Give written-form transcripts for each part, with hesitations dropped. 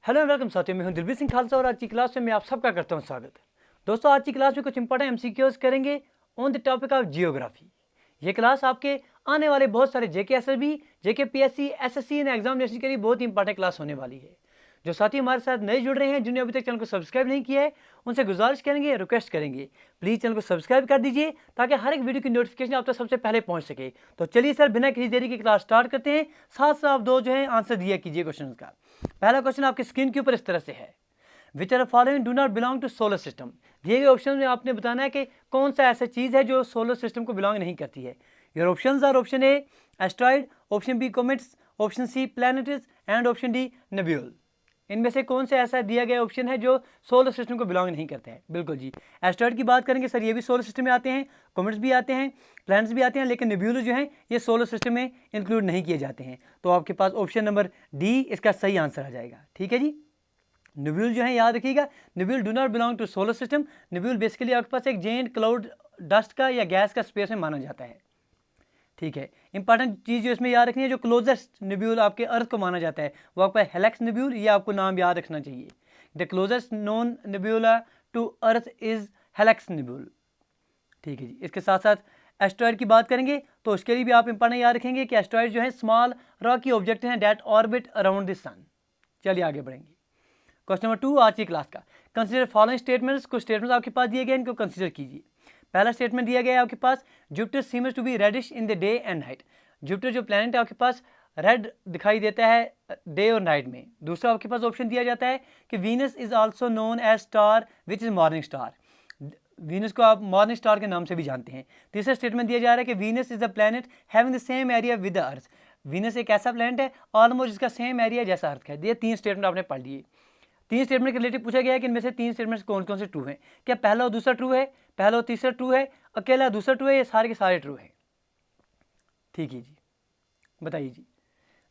Hello and welcome साथियों, मैं हूं दिलबीर सिंह खालसा और आज की क्लास में मैं आप सबका करता हूं स्वागत। दोस्तों, आज की क्लास में कुछ इंपॉर्टेंट एमसीक्यूज करेंगे on the topic of geography. ये क्लास आपके आने वाले बहुत सारे जेके SSB, JK PSC, SSC and examination के लिए बहुत ही इंपॉर्टेंट क्लास होने वाली है। जो साथी हमारे साथ नए जुड़ रहे हैं, जिन्होंने अभी तक चैनल को सब्सक्राइब नहीं किया है, उनसे गुजारिश करेंगे, रिक्वेस्ट करेंगे, प्लीज़ चैनल को सब्सक्राइब कर दीजिए ताकि हर एक वीडियो की नोटिफिकेशन आप तक सबसे पहले पहुंच सके। तो चलिए सर, बिना किसी देरी की क्लास स्टार्ट करते हैं। साथ साथ आप दो जो है आंसर दिया कीजिए क्वेश्चन का। पहला क्वेश्चन आपकी स्क्रीन के ऊपर इस तरह से है, which are following do not belong to solar system. दिए गए ऑप्शन में आपने बताना है कि कौन सा ऐसा चीज़ है जो सोलर सिस्टम को बिलोंग नहीं करती है। Your options are option A asteroid, option B comets, option C planets and option D nebula. इनमें से कौन सा ऐसा दिया गया ऑप्शन है जो सोलर सिस्टम को बिलोंग नहीं करते हैं? बिल्कुल जी, एस्ट्रॉइड की बात करेंगे सर, ये भी सोलर सिस्टम में आते हैं, कॉमेट्स भी आते हैं, प्लैनेट्स भी आते हैं, लेकिन नेब्यूला जो हैं ये सोलर सिस्टम में इंक्लूड नहीं किए जाते हैं। तो आपके पास ऑप्शन नंबर डी इसका सही आंसर आ जाएगा। ठीक है जी, नेब्यूल जो है याद रखिएगा, nebula do not belong to solar system. Nebula basically आपके पास एक जेंट क्लाउड डस्ट का या गैस का स्पेस में माना जाता है। ठीक है, इंपॉर्टेंट चीज़ जो इसमें याद रखनी है, जो क्लोजेस्ट नेब्यूल आपके अर्थ को माना जाता है वो आपका हेलेक्स नेब्यूल, ये आपको नाम याद रखना चाहिए। The closest known nebula to earth is helix nebula. ठीक है जी, इसके साथ साथ एस्ट्रॉइड की बात करेंगे तो उसके लिए भी आप इंपॉर्टेंट याद रखेंगे कि एस्ट्रॉइड जो है स्मॉल रॉकी ऑब्जेक्ट हैं डेट ऑर्बिट अराउंड द सन। चलिए आगे बढ़ेंगे। क्वेश्चन नंबर 2 आज की क्लास का, कंसीडर फॉलोइंग स्टेटमेंट्स। कुछ स्टेटमेंट्स आपके पास दिए गए, इनको कंसीडर कीजिए। पहला स्टेटमेंट दिया गया है आपके पास, Jupiter seems to be reddish in the day and night. Jupiter जो प्लैनेट है आपके पास रेड दिखाई देता है डे और नाइट में। दूसरा आपके पास ऑप्शन दिया जाता है कि Venus is also known as star which is morning star. Venus को आप मॉर्निंग स्टार के नाम से भी जानते हैं। तीसरा स्टेटमेंट दिया जा रहा है कि Venus is a planet having the same area with the earth. Venus एक ऐसा प्लैनेट है ऑलमोस्ट जिसका सेम एरिया जैसा अर्थ है। ये 3 स्टेटमेंट आपने पढ़ लिए। 3 स्टेटमेंट के रिलेटिव पूछा गया है कि इनमें से 3 स्टेटमेंट्स कौन कौन से ट्रू हैं। क्या पहला और दूसरा ट्रू है, पहला और तीसरा ट्रू है, अकेला दूसरा ट्रू है, ये सारे के सारे ट्रू हैं? ठीक है जी, बताइए जी।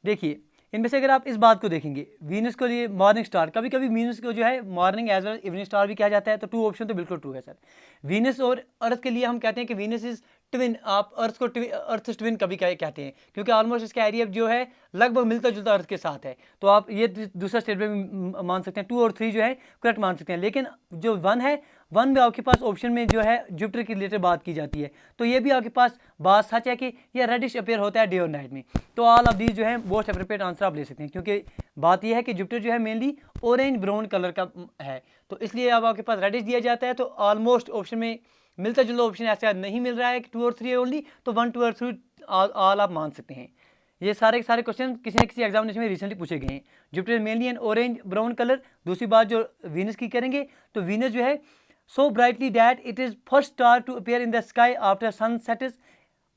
देखिए, इनमें से अगर आप इस बात को देखेंगे, वीनस को लिए मॉर्निंग स्टार, कभी कभी वीनस को जो है morning as well evening star भी कहा जाता है, तो 2 ऑप्शन तो बिल्कुल ट्रू है सर। वीनस और अर्थ के लिए हम कहते हैं कि वीनस इज ट्विन। आप अर्थ को अर्थ ट्विन कभी कहते हैं, क्योंकि ऑलमोस्ट इसका एरिया जो है लगभग मिलता जुलता अर्थ के साथ है। तो आप ये दूसरा स्टेटमेंट मान सकते हैं, 2 और 3 जो है करेक्ट मान सकते हैं। लेकिन जो 1 है, 1 में आपके पास ऑप्शन में जो है जुपिटर के रिलेटेड बात की जाती है, तो ये भी आपके पास बात सच है कि ये रेडिश अपेयर होता है डे और नाइट में। तो ऑल ऑफ दीज जो है मोस्ट अप्रोप्रिएट आंसर आप ले सकते हैं, क्योंकि बात यह है कि जुपिटर जो है मेनली ऑरेंज ब्राउन कलर का है, तो इसलिए अब आपके पास रेडिश दिया जाता है। तो ऑलमोस्ट ऑप्शन में मिलता जुलता ऑप्शन ऐसा नहीं मिल रहा है कि 2 और 3 ओनली, तो 1, 2 और 3 ऑल आप मान सकते हैं। ये सारे के सारे क्वेश्चन किसी न किसी एग्जामिनेशन में रिसेंटली पूछे गए हैं। Jupiter mainly N orange brown colour. दूसरी बात जो वीनस की करेंगे, तो वीनस जो है so brightly that it is first star to appear in the sky after sun sets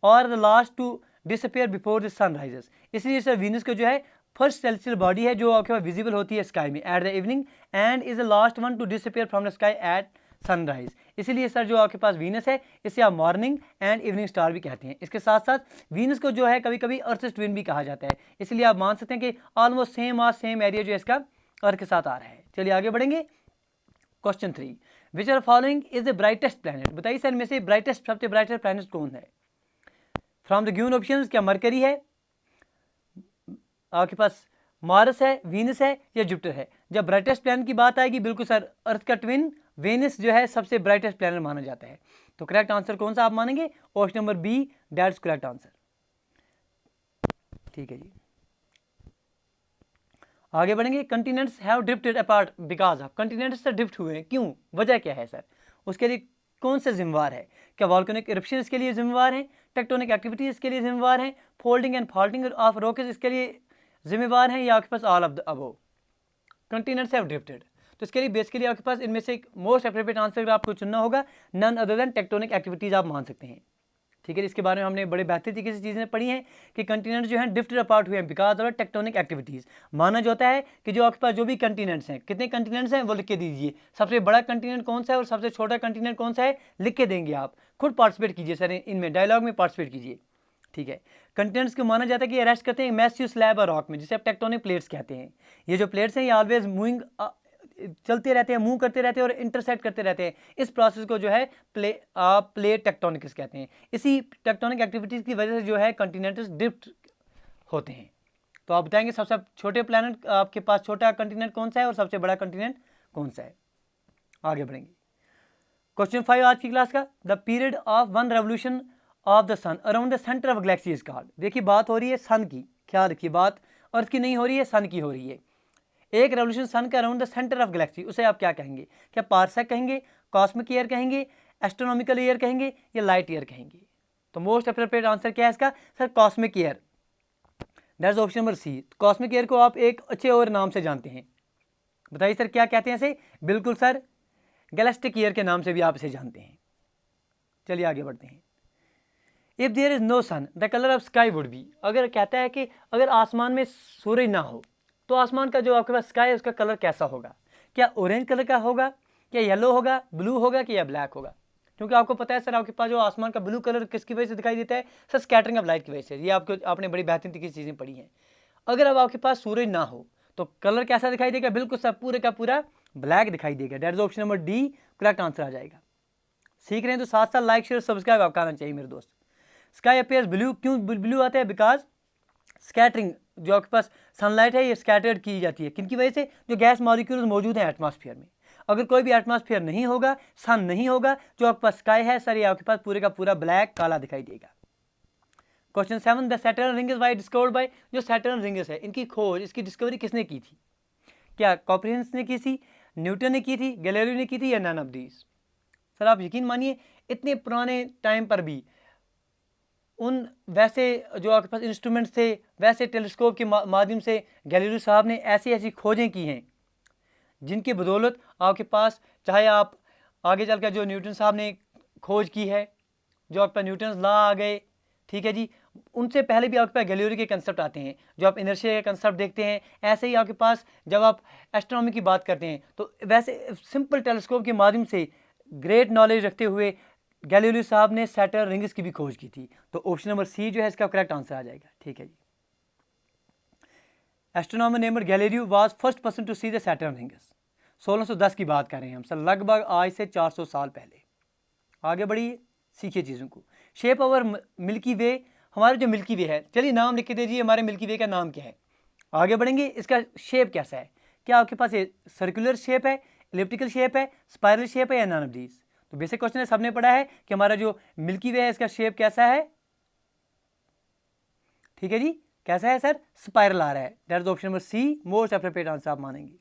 or the last to disappear before the sun rises। इसलिए sir Venus को जो है फर्स्ट सेलेस्टियल बॉडी है जो आपके पास विजिबल होती है स्काई में at the evening and is the last one to disappear from the sky at sunrise. इसीलिए सर जो आपके पास वीनस है इसे आप मॉर्निंग एंड इवनिंग स्टार भी कहते हैं। इसके साथ साथ वीनस को जो है कभी कभी अर्थ ट्विन भी कहा जाता है, इसलिए आप मान सकते हैं कि ऑलमोस्ट सेम एरिया जो है इसका अर्थ के साथ आ रहा है। चलिए आगे बढ़ेंगे। Question 3, which are following is the brightest planet. बताइए सर, में से ब्राइटेस्ट सबसे ब्राइटेस्ट प्लैनेट कौन है? फ्रॉम द गिवन ऑप्शंस, क्या मरकरी है, आपके पास मार्स है, वीनस है या जुपिटर है? जब ब्राइटेस्ट प्लैनेट की बात आएगी, बिल्कुल सर अर्थ का ट्विन वेनस जो है सबसे ब्राइटेस्ट प्लैनेट माना जाता है। तो करेक्ट आंसर कौन सा आप मानेंगे? Option number B, that's correct answer. ठीक है जी, आगे बढ़ेंगे। Continents have drifted apart because of. Continents से ड्रिफ्ट हुए हैं, क्यों, वजह क्या है सर? उसके लिए कौन सा जिम्मेवार है? क्या वॉल्केनिक इरप्शन इसके लिए जिम्मेवार हैं, टेक्टोनिक एक्टिविटीज इसके लिए जिम्मेवार हैं, folding and faulting of rocks इसके लिए जिम्मेवार हैं, या आपके पास all of the above? Continents have drifted, तो इसके लिए बेसिकली आपके पास इनमें से एक मोस्ट अप्रोप्रिएट आंसर अगर आपको चुनना होगा, none other than tectonic activities आप मान सकते हैं। ठीक है, इसके बारे में हमने बड़े बेहतर तरीके से चीज़ें पढ़ी हैं कि कंटिनेंट जो हैं ड्रिफ्टेड अपार्ट हुए हैं बिकॉज ऑफ टेक्टोनिक एक्टिविटीज़। माना जाता है कि जो आपके पास जो भी कंटिनेंट्स हैं, कितने कंटिनेंट्स हैं वो लिख के दीजिए। सबसे बड़ा कंटिनेंट कौन सा है और सबसे छोटा कंटिनेंट कौन सा है लिख के देंगे। आप खुद पार्टिसिपेट कीजिए सर, इनमें डायलॉग में पार्टिसिपेट कीजिए। ठीक है, कंटिनेंट्स को माना जाता है कि अरेस्ट करते हैं मैसिव स्लैब और रॉक में, जिसे आप टेक्टोनिक प्लेट्स कहते हैं। ये जो प्लेट्स हैं ये ऑलवेज मूविंग चलते रहते हैं, मूव करते रहते हैं और इंटरसेक्ट करते रहते हैं। इस प्रोसेस को जो है प्लेट टेक्टोनिक्स कहते हैं। इसी टेक्टोनिक एक्टिविटीज़ की वजह से जो है कंटिनेंट्स ड्रिफ्ट होते हैं। तो आप बताएंगे सबसे छोटे प्लैनेट आपके पास छोटा कंटिनेंट कौन सा है और सबसे बड़ा कंटिनेंट कौन सा है। आगे बढ़ेंगे। क्वेश्चन 5 आज की क्लास का, the period of one revolution of the sun around the center of galaxy is called. देखिए बात हो रही है सन की, ख्याल रखिए बात अर्थ की नहीं हो रही है, सन की हो रही है। एक रेवोल्यूशन सन का around the center of Galaxy, उसे आप क्या कहेंगे? क्या पार्सेक कहेंगे, कॉस्मिक ईयर कहेंगे, एस्ट्रोनॉमिकल ईयर कहेंगे या लाइट ईयर कहेंगे? तो मोस्ट अप्रोप्रिएट आंसर क्या है इसका sir? Cosmic year. That is option number C. Cosmic year को आप एक अच्छे और नाम से जानते हैं, बताइए सर क्या कहते हैं इसे? बिल्कुल सर, गैलेक्टिक ईयर के नाम से भी आप इसे जानते हैं। चलिए आगे बढ़ते हैं। If there is no sun the colour of sky would be, अगर कहता है कि अगर आसमान में सूरज ना हो तो आसमान का जो आपके पास स्काई है उसका कलर कैसा होगा? क्या ऑरेंज कलर का होगा, क्या येलो होगा, ब्लू होगा कि या ब्लैक होगा? क्योंकि आपको पता है सर आपके पास जो आसमान का ब्लू कलर किसकी वजह से दिखाई देता है सर? स्कैटरिंग ऑफ लाइट की वजह से। ये आपने बड़ी बेहतरीन तरीके से चीज़ें पढ़ी हैं। अगर अब आपके पास सूरज ना हो तो कलर कैसा दिखाई देगा? बिल्कुल सर पूरे का पूरा ब्लैक दिखाई देगा। That is option number D correct answer आ जाएगा। सीख रहे हैं तो साथ साथ लाइक शेयर सब्सक्राइब आपका आना चाहिए मेरे दोस्त। स्काई अपीयर्स ब्लू, क्यों ब्लू आता है? बिकॉज स्कैटरिंग जो आपके पास सनलाइट है ये स्कैटर्ड की जाती है किनकी वजह से? जो गैस मॉलिक्यूल्स मौजूद हैं एटमॉस्फेयर में। अगर कोई भी एटमॉस्फेयर नहीं होगा, सन नहीं होगा, जो आपके पास स्काई है सर ये आपके पास पूरे का पूरा ब्लैक काला दिखाई देगा। Question 7 the Saturn ring is discovered by, जो सैटर्न रिंग्स है इनकी खोज, इसकी डिस्कवरी किसने की थी? क्या कॉपरनिकस ने की थी, न्यूटन ने की थी, गैलीलियो ने की थी या नन ऑफ दीज? सर आप यकीन मानिए इतने पुराने टाइम पर भी उन वैसे जो आपके पास इंस्ट्रूमेंट्स थे, वैसे टेलीस्कोप के माध्यम से गैलीलियो साहब ने ऐसी ऐसी खोजें की हैं जिनकी बदौलत आपके पास चाहे आप आगे चलकर जो न्यूटन साहब ने खोज की है, जो आपके पास न्यूटन लॉ आ गए, ठीक है जी, उनसे पहले भी आपके पास गैलीलियो के कंसेप्ट आते हैं। जो आप इनर्शिया के कंसेप्ट देखते हैं, ऐसे ही आपके पास जब आप एस्ट्रोनॉमी की बात करते हैं तो वैसे सिंपल टेलीस्कोप के माध्यम से ग्रेट नॉलेज रखते हुए गैलीलियो साहब ने सैटर्न रिंग्स की भी खोज की थी। तो ऑप्शन नंबर सी जो है इसका करेक्ट आंसर आ जाएगा। ठीक है जी। Astronomer named Galileo was first person to see the Saturn rings. 1610 की बात कर रहे हैं हम सर, लगभग आज से 400 साल पहले। आगे बढ़िए, सीखिए चीज़ों को। शेप ओवर मिल्की वे, हमारे जो मिल्की वे है, चलिए नाम लिख के दीजिए हमारे मिल्की वे का नाम क्या है। आगे बढ़ेंगे, इसका शेप कैसा है? क्या आपके पास ये सर्कुलर शेप है, इलिप्टिकल शेप है, स्पाइरल शेप है या नन ऑफ दीज? तो बेसिक क्वेश्चन है, सबने पढ़ा है कि हमारा जो मिल्की वे है इसका शेप कैसा है? ठीक है जी, कैसा है सर? स्पाइरल आ रहा है। That is option number C most appropriate answer आप मानेंगे।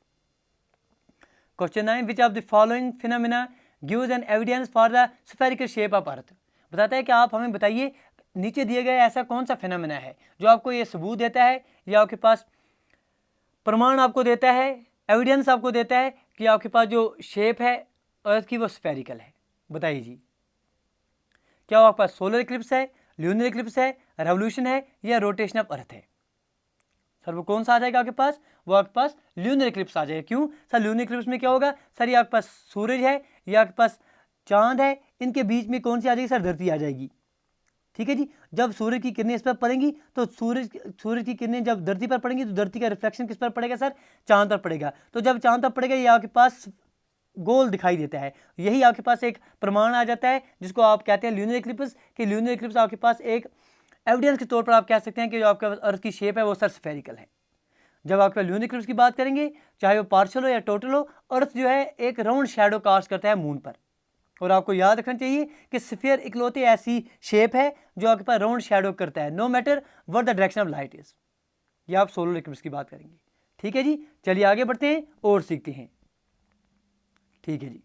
Question 9 which of the following phenomena gives an evidence for the spherical shape of earth. बताता है कि आप हमें बताइए नीचे दिए गए ऐसा कौन सा फिनोमेना है जो आपको ये सबूत देता है या आपके पास प्रमाण आपको देता है, एविडेंस आपको देता है कि आपके पास जो शेप है अर्थ की वो स्फेरिकल है। बताइए जी, क्या वो आपके पास सोलर इक्लिप्स है, ल्यूनर इक्लिप्स है, रेवोल्यूशन है या रोटेशन ऑफ अर्थ है? सर वो कौन सा आ जाएगा आपके पास? वो आपके पास ल्यूनर इक्लिप्स आ जाएगा। क्यों सर? ल्यूनर इक्लिप्स में क्या होगा सर? ये आपके पास सूरज है या आपके पास चांद है, इनके बीच में कौन सी आ जाएगी सर? धरती आ जाएगी। ठीक है जी। जब सूरज की किरणें इस पर पड़ेंगी तो सूरज की किरणें जब धरती पर पड़ेंगी तो धरती का रिफ्लेक्शन किस पर पड़ेगा सर? चांद पर पड़ेगा। तो जब चांद पर पड़ेगा ये आपके पास गोल दिखाई देता है। यही आपके पास एक प्रमाण आ जाता है जिसको आप कहते हैं ल्यूनर इक्लिप्स, कि ल्यूनर इक्लिप्स आपके पास एक एविडेंस के तौर पर आप कह सकते हैं कि जो आपका अर्थ की शेप है वो सर स्फेरिकल है। जब आपके ल्यूनर इक्लिप्स की बात करेंगे, चाहे वो पार्शियल हो या टोटल हो, अर्थ जो है एक राउंड शैडो कास्ट करता है मून पर। और आपको याद रखना चाहिए कि स्फीयर इकलौती ऐसी शेप है जो आपके पास राउंड शैडो करता है, no matter what the direction of light is. ये आप सोलर इक्लिप्स की बात करेंगे। ठीक है जी, चलिए आगे बढ़ते हैं और सीखते हैं। ठीक है जी।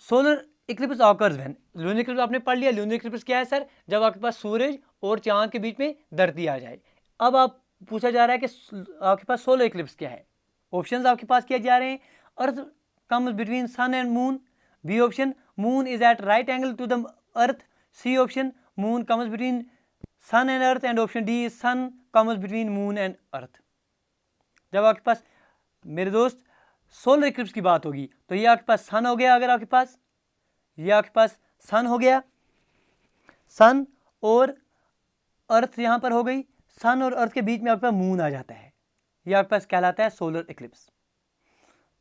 Solar eclipse occurs when, lunar eclipse आपने पढ़ लिया। लूनर इक्लिप्स क्या है सर? जब आपके पास सूरज और चांद के बीच में धरती आ जाए। अब आप पूछा जा रहा है कि आपके पास सोलर इक्लिप्स क्या है। ऑप्शंस आपके पास किए जा रहे हैं। Earth comes between sun and moon. B option, moon is at right angle to the earth. C option, moon comes between sun and earth. And option D, sun comes between moon and earth. जब आपके पास मेरे दोस्त solar Eclipse की बात होगी तो ये आपके पास सन हो गया। अगर आपके पास ये आपके पास सन हो गया, सन और अर्थ यहाँ पर हो गई, सन और अर्थ के बीच में आपके पास मून आ जाता है, ये आपके पास कहलाता है सोलर इक्लिप्स।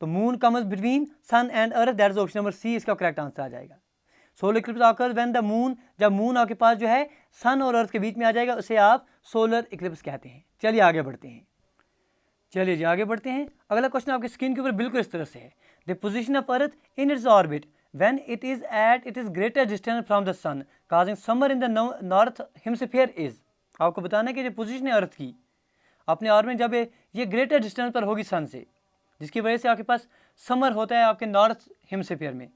तो moon comes between sun and earth, that is option number C इसका करेक्ट आंसर आ जाएगा। Solar eclipse occurs when the moon, जब मून आपके पास जो है सन और अर्थ के बीच में आ जाएगा, उसे आप सोलर इक्लिप्स कहते हैं। चलिए आगे बढ़ते हैं। चलिए जी आगे बढ़ते हैं। अगला क्वेश्चन आपके स्क्रीन के ऊपर बिल्कुल इस तरह से है, the position of earth in its orbit when it is at it is greater distance from the sun causing summer in the north hemisphere is. आपको बताना है कि जो पोजीशन है अर्थ की अपने ऑर्बिट में, जब ये ग्रेटर डिस्टेंस पर होगी सन से, जिसकी वजह से आपके पास समर होता है आपके नॉर्थ हेमिस्फीयर में,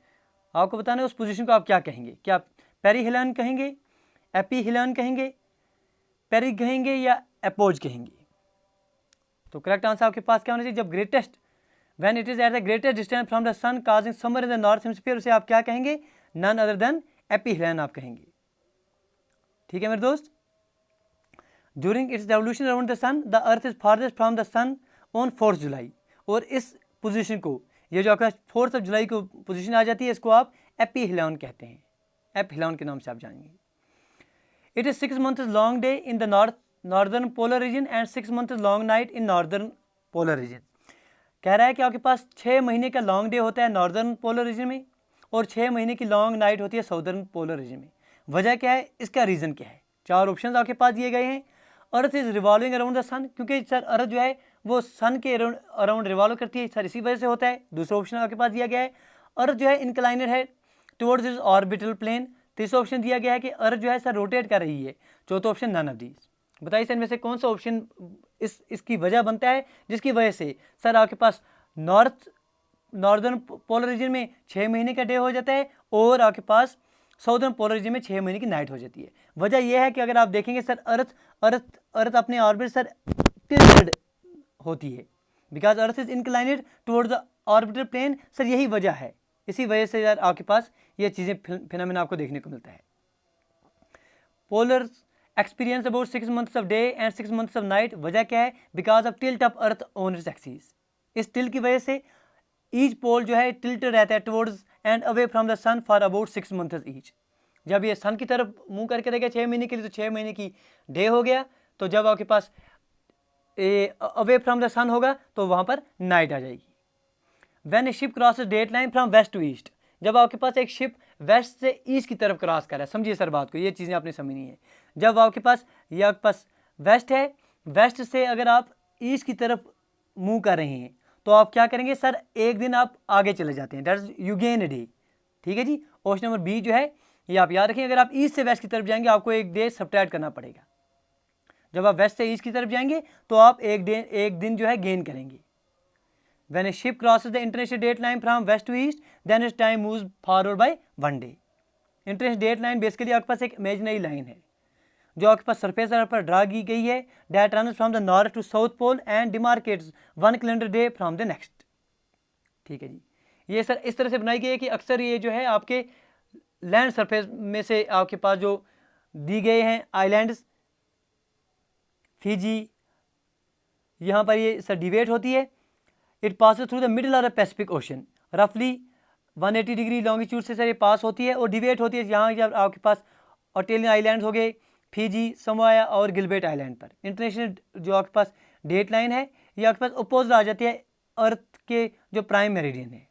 आपको बताना है उस पोजीशन को आप क्या कहेंगे। क्या आप पेरिहेलियन कहेंगे, एपीहेलियन कहेंगे, पेरी कहेंगे या एपोज कहेंगे? तो करेक्ट आंसर आपके पास क्या होना चाहिए, जब greatest when it is at the greatest distance from the sun causing summer in the north hemisphere, उसे आप क्या कहेंगे, नन अदर देन एपीहेलियन आप कहेंगे। ठीक है मेरे दोस्त। During its revolution around the sun the earth is farthest from the sun on 4 July, और इस पोजीशन को, ये जो आपका 4 जुलाई को पोजीशन आ जाती है, इसको आप एपीहेलियन कहते हैं, एपीहेलियन के नाम से आप जानेंगे। It is 6 months long day in the northern polar region and 6 months long night in northern polar region. कह रहा है कि आपके पास 6 महीने का लॉन्ग डे होता है नॉर्दर्न पोलर रीजन में, और 6 महीने की लॉन्ग नाइट होती है साउदर्न पोलर रीजन में। वजह क्या है, इसका रीज़न क्या है? 4 ऑप्शन आपके पास दिए गए हैं। Earth is revolving around the sun, क्योंकि सर अर्थ जो है वो सन के अराउंड रिवॉल्व करती है सर, इसी वजह से होता है। दूसरा ऑप्शन आपके पास दिया गया है अर्थ जो है इंक्लाइनेड है टुवर्ड्स इज ऑर्बिटल प्लेन। तीसरा ऑप्शन दिया गया है कि अर्थ जो है सर रोटेट कर रही है। चौथा ऑप्शन नन ऑफ दीज। बताइए सर इनमें से कौन सा ऑप्शन इसकी वजह बनता है, जिसकी वजह से सर आपके पास नॉर्दर्न पोलर रीजन में 6 महीने का डे हो जाता है और आपके पास साउदर्न पोलर रीजन में 6 महीने की नाइट हो जाती है। वजह यह है कि अगर आप देखेंगे सर अर्थ अपने ऑर्बिट सर टिल्टेड होती है, because earth is inclined towards the orbital plane. Sir यही वजह है, इसी वजह से यार आपके पास ये चीज़ें फिनोमेना आपको देखने को मिलता है। Polar experience about 6 months of day and 6 months of night. वजह क्या है, because of tilt of earth on its axis. इस टिल्ट की वजह से ईच पोल जो है टिल्ट रहता है towards and away from the sun for about 6 months each. जब ये सन की तरफ मुंह करके रहेगा 6 महीने के लिए, तो 6 महीने की डे हो गया। तो जब आपके पास अवे फ्रॉम द सन होगा तो वहाँ पर नाइट आ जाएगी। When a ship crosses date line from west to east, जब आपके पास एक शिप वेस्ट से ईस्ट की तरफ क्रॉस कर रहा है, समझिए सर बात को, ये चीज़ें आपने समझनी है। जब आपके पास ये आपके पास वेस्ट है, वेस्ट से अगर आप ईस्ट की तरफ मूव कर रहे हैं तो आप क्या करेंगे सर, एक दिन आप आगे चले जाते हैं, that is you gain a day. ठीक है जी। ऑप्शन नंबर बी जो है ये आप याद रखें, अगर आप ईस्ट से वेस्ट की तरफ जाएंगे आपको एक डे सब्ट्रैक्ट करना पड़ेगा। जब आप वेस्ट से ईस्ट की तरफ जाएंगे तो आप एक दिन जो है गेन करेंगे। When a ship crosses the international date line from west to east, then its time moves forward by 1 day. International date line basically आपके पास एक इमेजिनरी लाइन है जो आपके पास सरफेस पर ड्रा की गई है, that runs from the north to south pole and demarcates 1 calendar day from the next. ठीक है जी। ये सर इस तरह से बनाई गई है कि अक्सर ये जो है आपके लैंड सरफेस में से आपके पास जो दी गए हैं आइलैंड्स, फिजी, यहाँ पर ये सर डिवेट होती है। It pass through the middle of the Pacific ocean, रफली 180 डिग्री लॉन्गिट्यूड से सर ये पास होती है और डिवेट होती है यहाँ जब आपके पास ऑस्ट्रेलियन आइलैंड्स हो गए, फिजी, समोआ और गिलबर्ट आइलैंड पर। इंटरनेशनल जो आपके पास डेट लाइन है ये आपके पास अपोजिट आ जाती है अर्थ के जो प्राइम मेरिडियन है।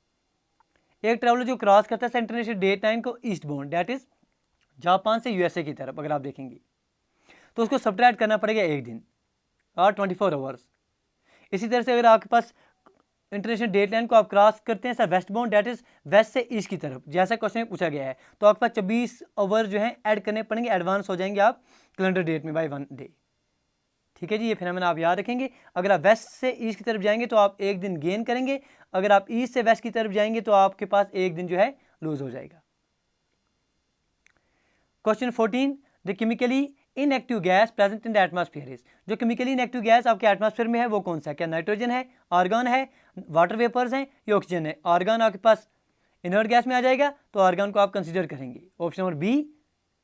एक ट्रैवलर जो क्रॉस करता है इंटरनेशनल डेट लाइन को east bound, that is Japan से यूएसए की तरफ, अगर आप देखेंगे तो उसको सब्ट्रैक्ट करना पड़ेगा एक दिन और 24 आवर्स। इसी तरह से अगर आपके पास इंटरनेशनल डेट लाइन को आप क्रॉस करते हैं sir west bound, that is west से ईस्ट की तरफ, जैसा क्वेश्चन में पूछा गया है, तो आपके पास 24 आवर जो है ऐड करने पड़ेंगे, एडवांस हो जाएंगे आप कैलेंडर डेट में बाय 1 डे। ठीक है जी। ये फिनोमेना आप याद रखेंगे, अगर आप वेस्ट से ईस्ट की तरफ जाएंगे तो आप एक दिन गेन करेंगे, अगर आप ईस्ट से वेस्ट की तरफ जाएंगे तो आपके पास एक दिन जो है लूज हो जाएगा। Question 14, the chemically inactive gas present in the atmosphere is. जो केमिकली इनएक्टिव गैस आपके एटमॉस्फेयर में है वो कौन सा है? क्या नाइट्रोजन है, आर्गन है, वाटर वेपर्स हैं या ऑक्सीजन है? आर्गन आपके पास इनर्ट गैस में आ जाएगा तो आर्गन को आप कंसीडर करेंगे। ऑप्शन नंबर बी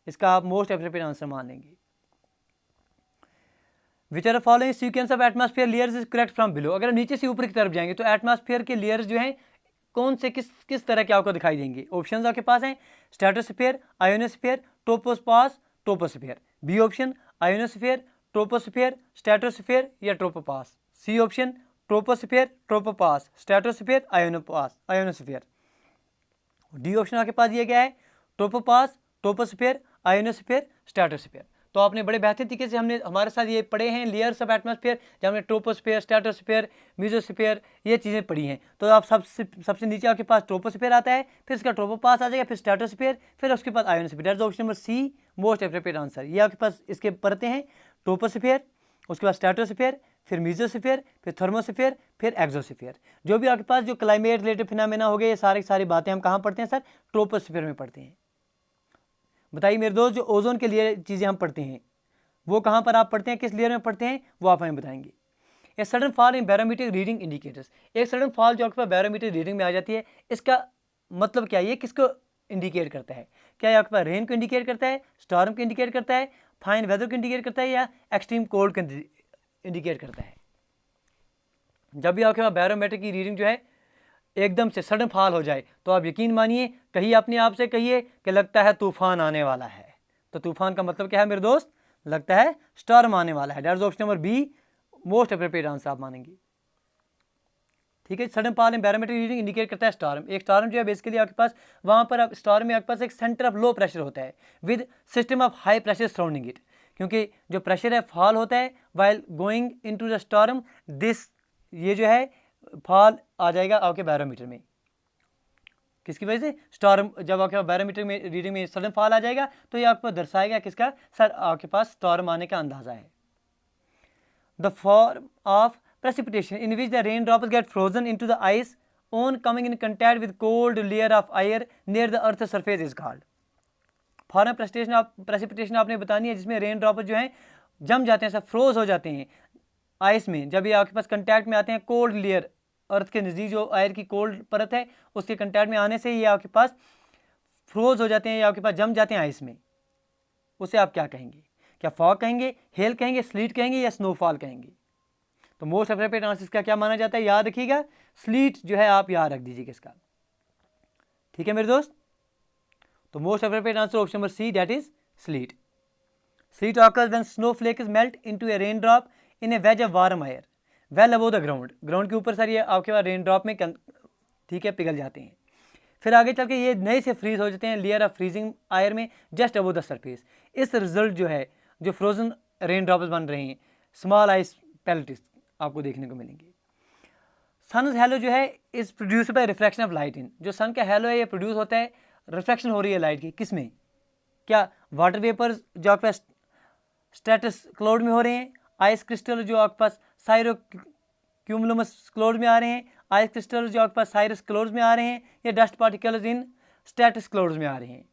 इसका आप मोस्ट एप्रोप्रिएट आंसर मान लेंगे। Which are following sequence of atmosphere layers is correct from below. अगर नीचे से ऊपर की तरफ जाएंगे तो एटमॉस्फेयर के लेयर्स जो हैं कौन से किस तरह के आपको दिखाई देंगे? ऑप्शन आपके पास हैं stratosphere, ionosphere, tropopause, troposphere. B option ionosphere, troposphere, stratosphere या tropopause. C option troposphere, tropopause, stratosphere, ionosphere. D option आपके पास दिया गया है ट्रोपोपास, ट्रोपोस्फीयर, आयोनोस्फीयर, स्ट्रेटोस्फीयर। तो आपने बड़े बेहतरीन तरीके से हमने हमारे साथ ये पढ़े हैं लेयर्स ऑफ एटमॉस्फेयर, जहाँ हमने ट्रोपोस्फीयर, स्ट्रेटोस्फीयर, मीजोस्फीयर ये चीज़ें पढ़ी हैं। तो आप सबसे नीचे आपके पास ट्रोपोस्फीयर आता है, फिर इसका ट्रोपोपास आ जाएगा, फिर स्ट्रेटोस्फीयर, फिर उसके पास ionosphere. That's option number C most appropriate answer. ये आपके पास इसके परतें हैं, ट्रोपोस्फीयर, उसके बाद स्ट्रेटोस्फीयर, फिर मीजोस्फीयर, फिर थर्मोस्फीयर, फिर एक्सोस्फीयर। जो भी आपके पास जो क्लाइमेट रिलेटेड फिनोमेना हो गए, ये सारी बातें हम कहाँ पढ़ते हैं सर? ट्रोपोस्फीयर में पढ़ते हैं। बताइए मेरे दोस्त, जो ओजोन के लिए चीज़ें हम पढ़ते हैं वो कहाँ पर आप पढ़ते हैं, किस लेयर में पढ़ते हैं, वो आप हमें बताएंगे। A sudden fall in barometric reading indicators. एक सडन फॉल जो आपके पास बैरोमीट्रिक रीडिंग में आ जाती है, इसका मतलब क्या है? ये किसको इंडिकेट करता है? क्या ये आपके पास रेन को इंडिकेट करता है, स्टॉर्म को इंडिकेट करता है, फाइन वेदर को इंडिकेट करता है, या एक्सट्रीम कोल्ड को इंडिकेट करता है? जब भी आपके पास बैरोमीटर की रीडिंग जो है एकदम से सडन फॉल हो जाए, तो आप यकीन मानिए, कहिए अपने आप से, कहिए कि लगता है तूफान आने वाला है। तो तूफान का मतलब क्या है मेरे दोस्त? लगता है स्टॉर्म आने वाला है। That is option number B most appropriate answer आप मानेंगे। ठीक है, sudden fall in barometric reading indicate करता है स्टॉर्म। एक स्टॉर्म जो है बेसिकली आपके पास वहाँ पर आप स्टॉर्म में आपके पास एक सेंटर ऑफ लो प्रेशर होता है with system of high pressure surrounding it. क्योंकि जो प्रेशर है फॉल होता है while going into the storm, this ये जो है फॉल आ जाएगा आपके बैरोमीटर में। किसकी वजह से? स्टॉर्म। जब आपके पास बैरोमीटर में रीडिंग में सडन फॉल आ जाएगा तो ये आपको दर्शाएगा किसका? सर आपके पास स्टॉर्म आने का अंदाजा है। The form of precipitation in which the raindrops get frozen into the ice on coming in contact with cold layer of air near the earth's surface is called। Form of precipitation आपने बतानी है जिसमें rain drop जो हैं जम जाते हैं, सब फ्रोज हो जाते हैं आइस में। जब ये आपके पास कंटैक्ट में आते हैं कोल्ड लेयर, अर्थ के नज़दीक जो एयर की कोल्ड परत है उसके कंटैक्ट में आने से ये आपके पास फ्रोज हो जाते हैं या आपके पास जम जाते हैं आइस में। उसे आप क्या कहेंगे? क्या फॉग कहेंगे, हेल कहेंगे, स्लीट कहेंगे, या स्नोफॉल कहेंगे? तो मोस्ट एप्रोप्रिएट आंसर इसका क्या माना जाता है? याद रखिएगा, स्लीट जो है आप याद रख दीजिएगा इसका। ठीक है मेरे दोस्त, तो most appropriate answer option number C, that is sleet. Sleet occurs when snowflake is melt into a rain drop in a wedge of warm air well above the ground. Ground के ऊपर सर ये आपके पास rain drop में ठीक है पिघल जाते हैं, फिर आगे चल के ये नए से फ्रीज हो जाते हैं लेयर ऑफ फ्रीजिंग एयर में जस्ट अबव द सरफेस। इस रिजल्ट जो है जो फ्रोजन रेन ड्रॉप्स बन रहे हैं, स्मॉल आइस पेल्टिस आपको देखने को मिलेंगे। सन हेलो जो है is produce by refraction of light इन। जो सन का हेलो है ये प्रोड्यूस होता है, रिफ्रैक्शन हो रही है लाइट की, किस में? क्या वाटर वेपर्स जो आपके पास स्ट्रेटस क्लाउड में हो रहे हैं, आइस क्रिस्टल जो आपके पास साइरो क्यूमुलमस क्लाउड में आ रहे हैं, आइस क्रिस्टल जो आपके पास साइरस क्लाउड्स में आ रहे हैं, या डस्ट पार्टिकल्स इन स्ट्रेटस क्लाउड्स में आ रहे हैं?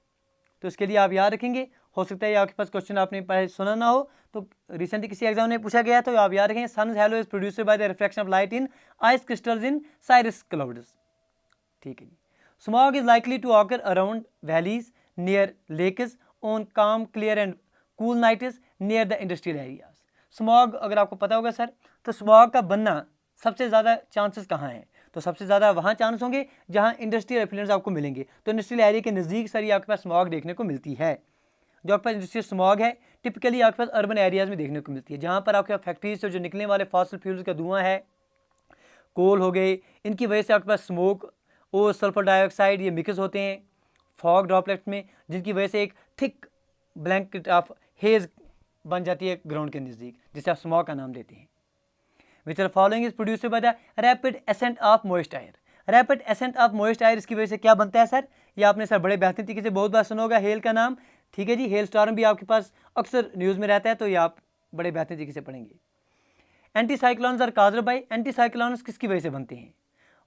तो इसके लिए आप याद रखेंगे। हो सकता है आपके पास क्वेश्चन आपने पहले सुना ना हो, तो रिसेंटली किसी एग्जाम में पूछा गया, तो आप याद रखेंगे sun's halo is produced by the refraction of light in ice crystals in cirrus clouds. ठीक है जी। Smog is likely to occur around valleys near lakes on calm clear and cool nights near the industrial areas. Smog अगर आपको पता होगा sir, तो smog का बनना सबसे ज़्यादा चांसेस कहाँ हैं? तो सबसे ज़्यादा वहाँ चांस होंगे जहाँ इंडस्ट्रियल एफ्लुएंट्स आपको मिलेंगे। तो इंडस्ट्रियल एरिया के नज़दीक सर ये आपके पास स्मॉग देखने को मिलती है। जो आपके पास इंडस्ट्रियल स्मॉग है टिपिकली आपके पास अर्बन एरियाज़ में देखने को मिलती है, जहाँ पर आपके पास फैक्ट्रीज से जो निकलने वाले फॉसिल फ्यूल्स का धुआं है, कोल हो गए, इनकी वजह से आपके पास स्मोक और सल्फर डाइऑक्साइड ये मिक्स होते हैं फॉग ड्रॉपलेट्स में, जिनकी वजह से एक थिक ब्लैंकेट ऑफ हेज बन जाती है ग्राउंड के नज़दीक, जिसे आप स्मॉग का नाम देते हैं। Which are following is produced by the rapid ascent of moist air. Rapid ascent of moist air, इसकी वजह से क्या बनता है सर? ये आपने सर बड़े बेहतरीन तरीके से बहुत बार सुना होगा हेल का नाम। ठीक है जी, हेल स्टॉर्म भी आपके पास अक्सर न्यूज़ में रहता है, तो ये आप बड़े बेहतरीन तरीके से पढ़ेंगे। Anti cyclones are caused by. Anti cyclones किसकी वजह से बनते हैं?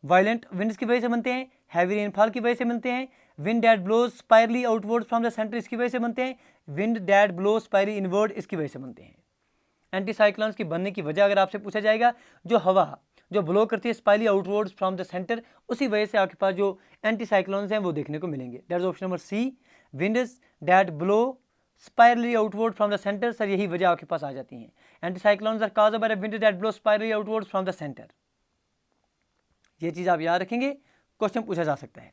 वायलेंट विंड्स की वजह से बनते हैं, हैवी रेनफॉल की वजह से बनते हैं, wind that blows spirally outward from the center इसकी वजह से बनते हैं, wind that blows spirally inward इसकी वजह से बनते हैं। एंटी साइक्लोन्स की बनने की वजह अगर आपसे पूछा जाएगा, जो हवा जो ब्लो करती है spirally outwards from the centre, उसी वजह से आपके पास जो एंटी साइक्लोन्स हैं वो देखने को मिलेंगे। That is option number C, winds that blow spirally outward from the center. Sir यही वजह आपके पास आ जाती है। Anti cyclones are caused by wind that blow spirally outward from the center. ये चीज़ आप याद रखेंगे, क्वेश्चन पूछा जा सकता है।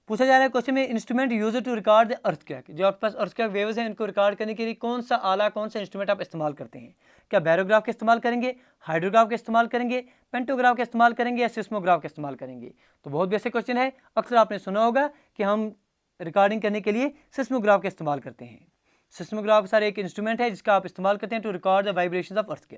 पूछा जा रहा है क्वेश्चन में instrument use to record the earthquake. जो आपके पास अर्थक्वेक वेव्स हैं इनको रिकॉर्ड करने के लिए कौन सा आला, कौन सा इंस्ट्रूमेंट आप इस्तेमाल करते हैं? क्या बैरोग्राफ का इस्तेमाल करेंगे, हाइड्रोग्राफ का इस्तेमाल करेंगे, पेंटोग्राफ का इस्तेमाल करेंगे, या सिस्मोग्राफ का इस्तेमाल करेंगे? तो बहुत बेसिक क्वेश्चन है, अक्सर आपने सुना होगा कि हम रिकॉर्डिंग करने के लिए सिस्मोग्राफ का इस्तेमाल करते हैं। सिस्मोग्राफ सर एक इंस्ट्रूमेंट है जिसका आप इस्तेमाल करते हैं to record the vibrations of earth.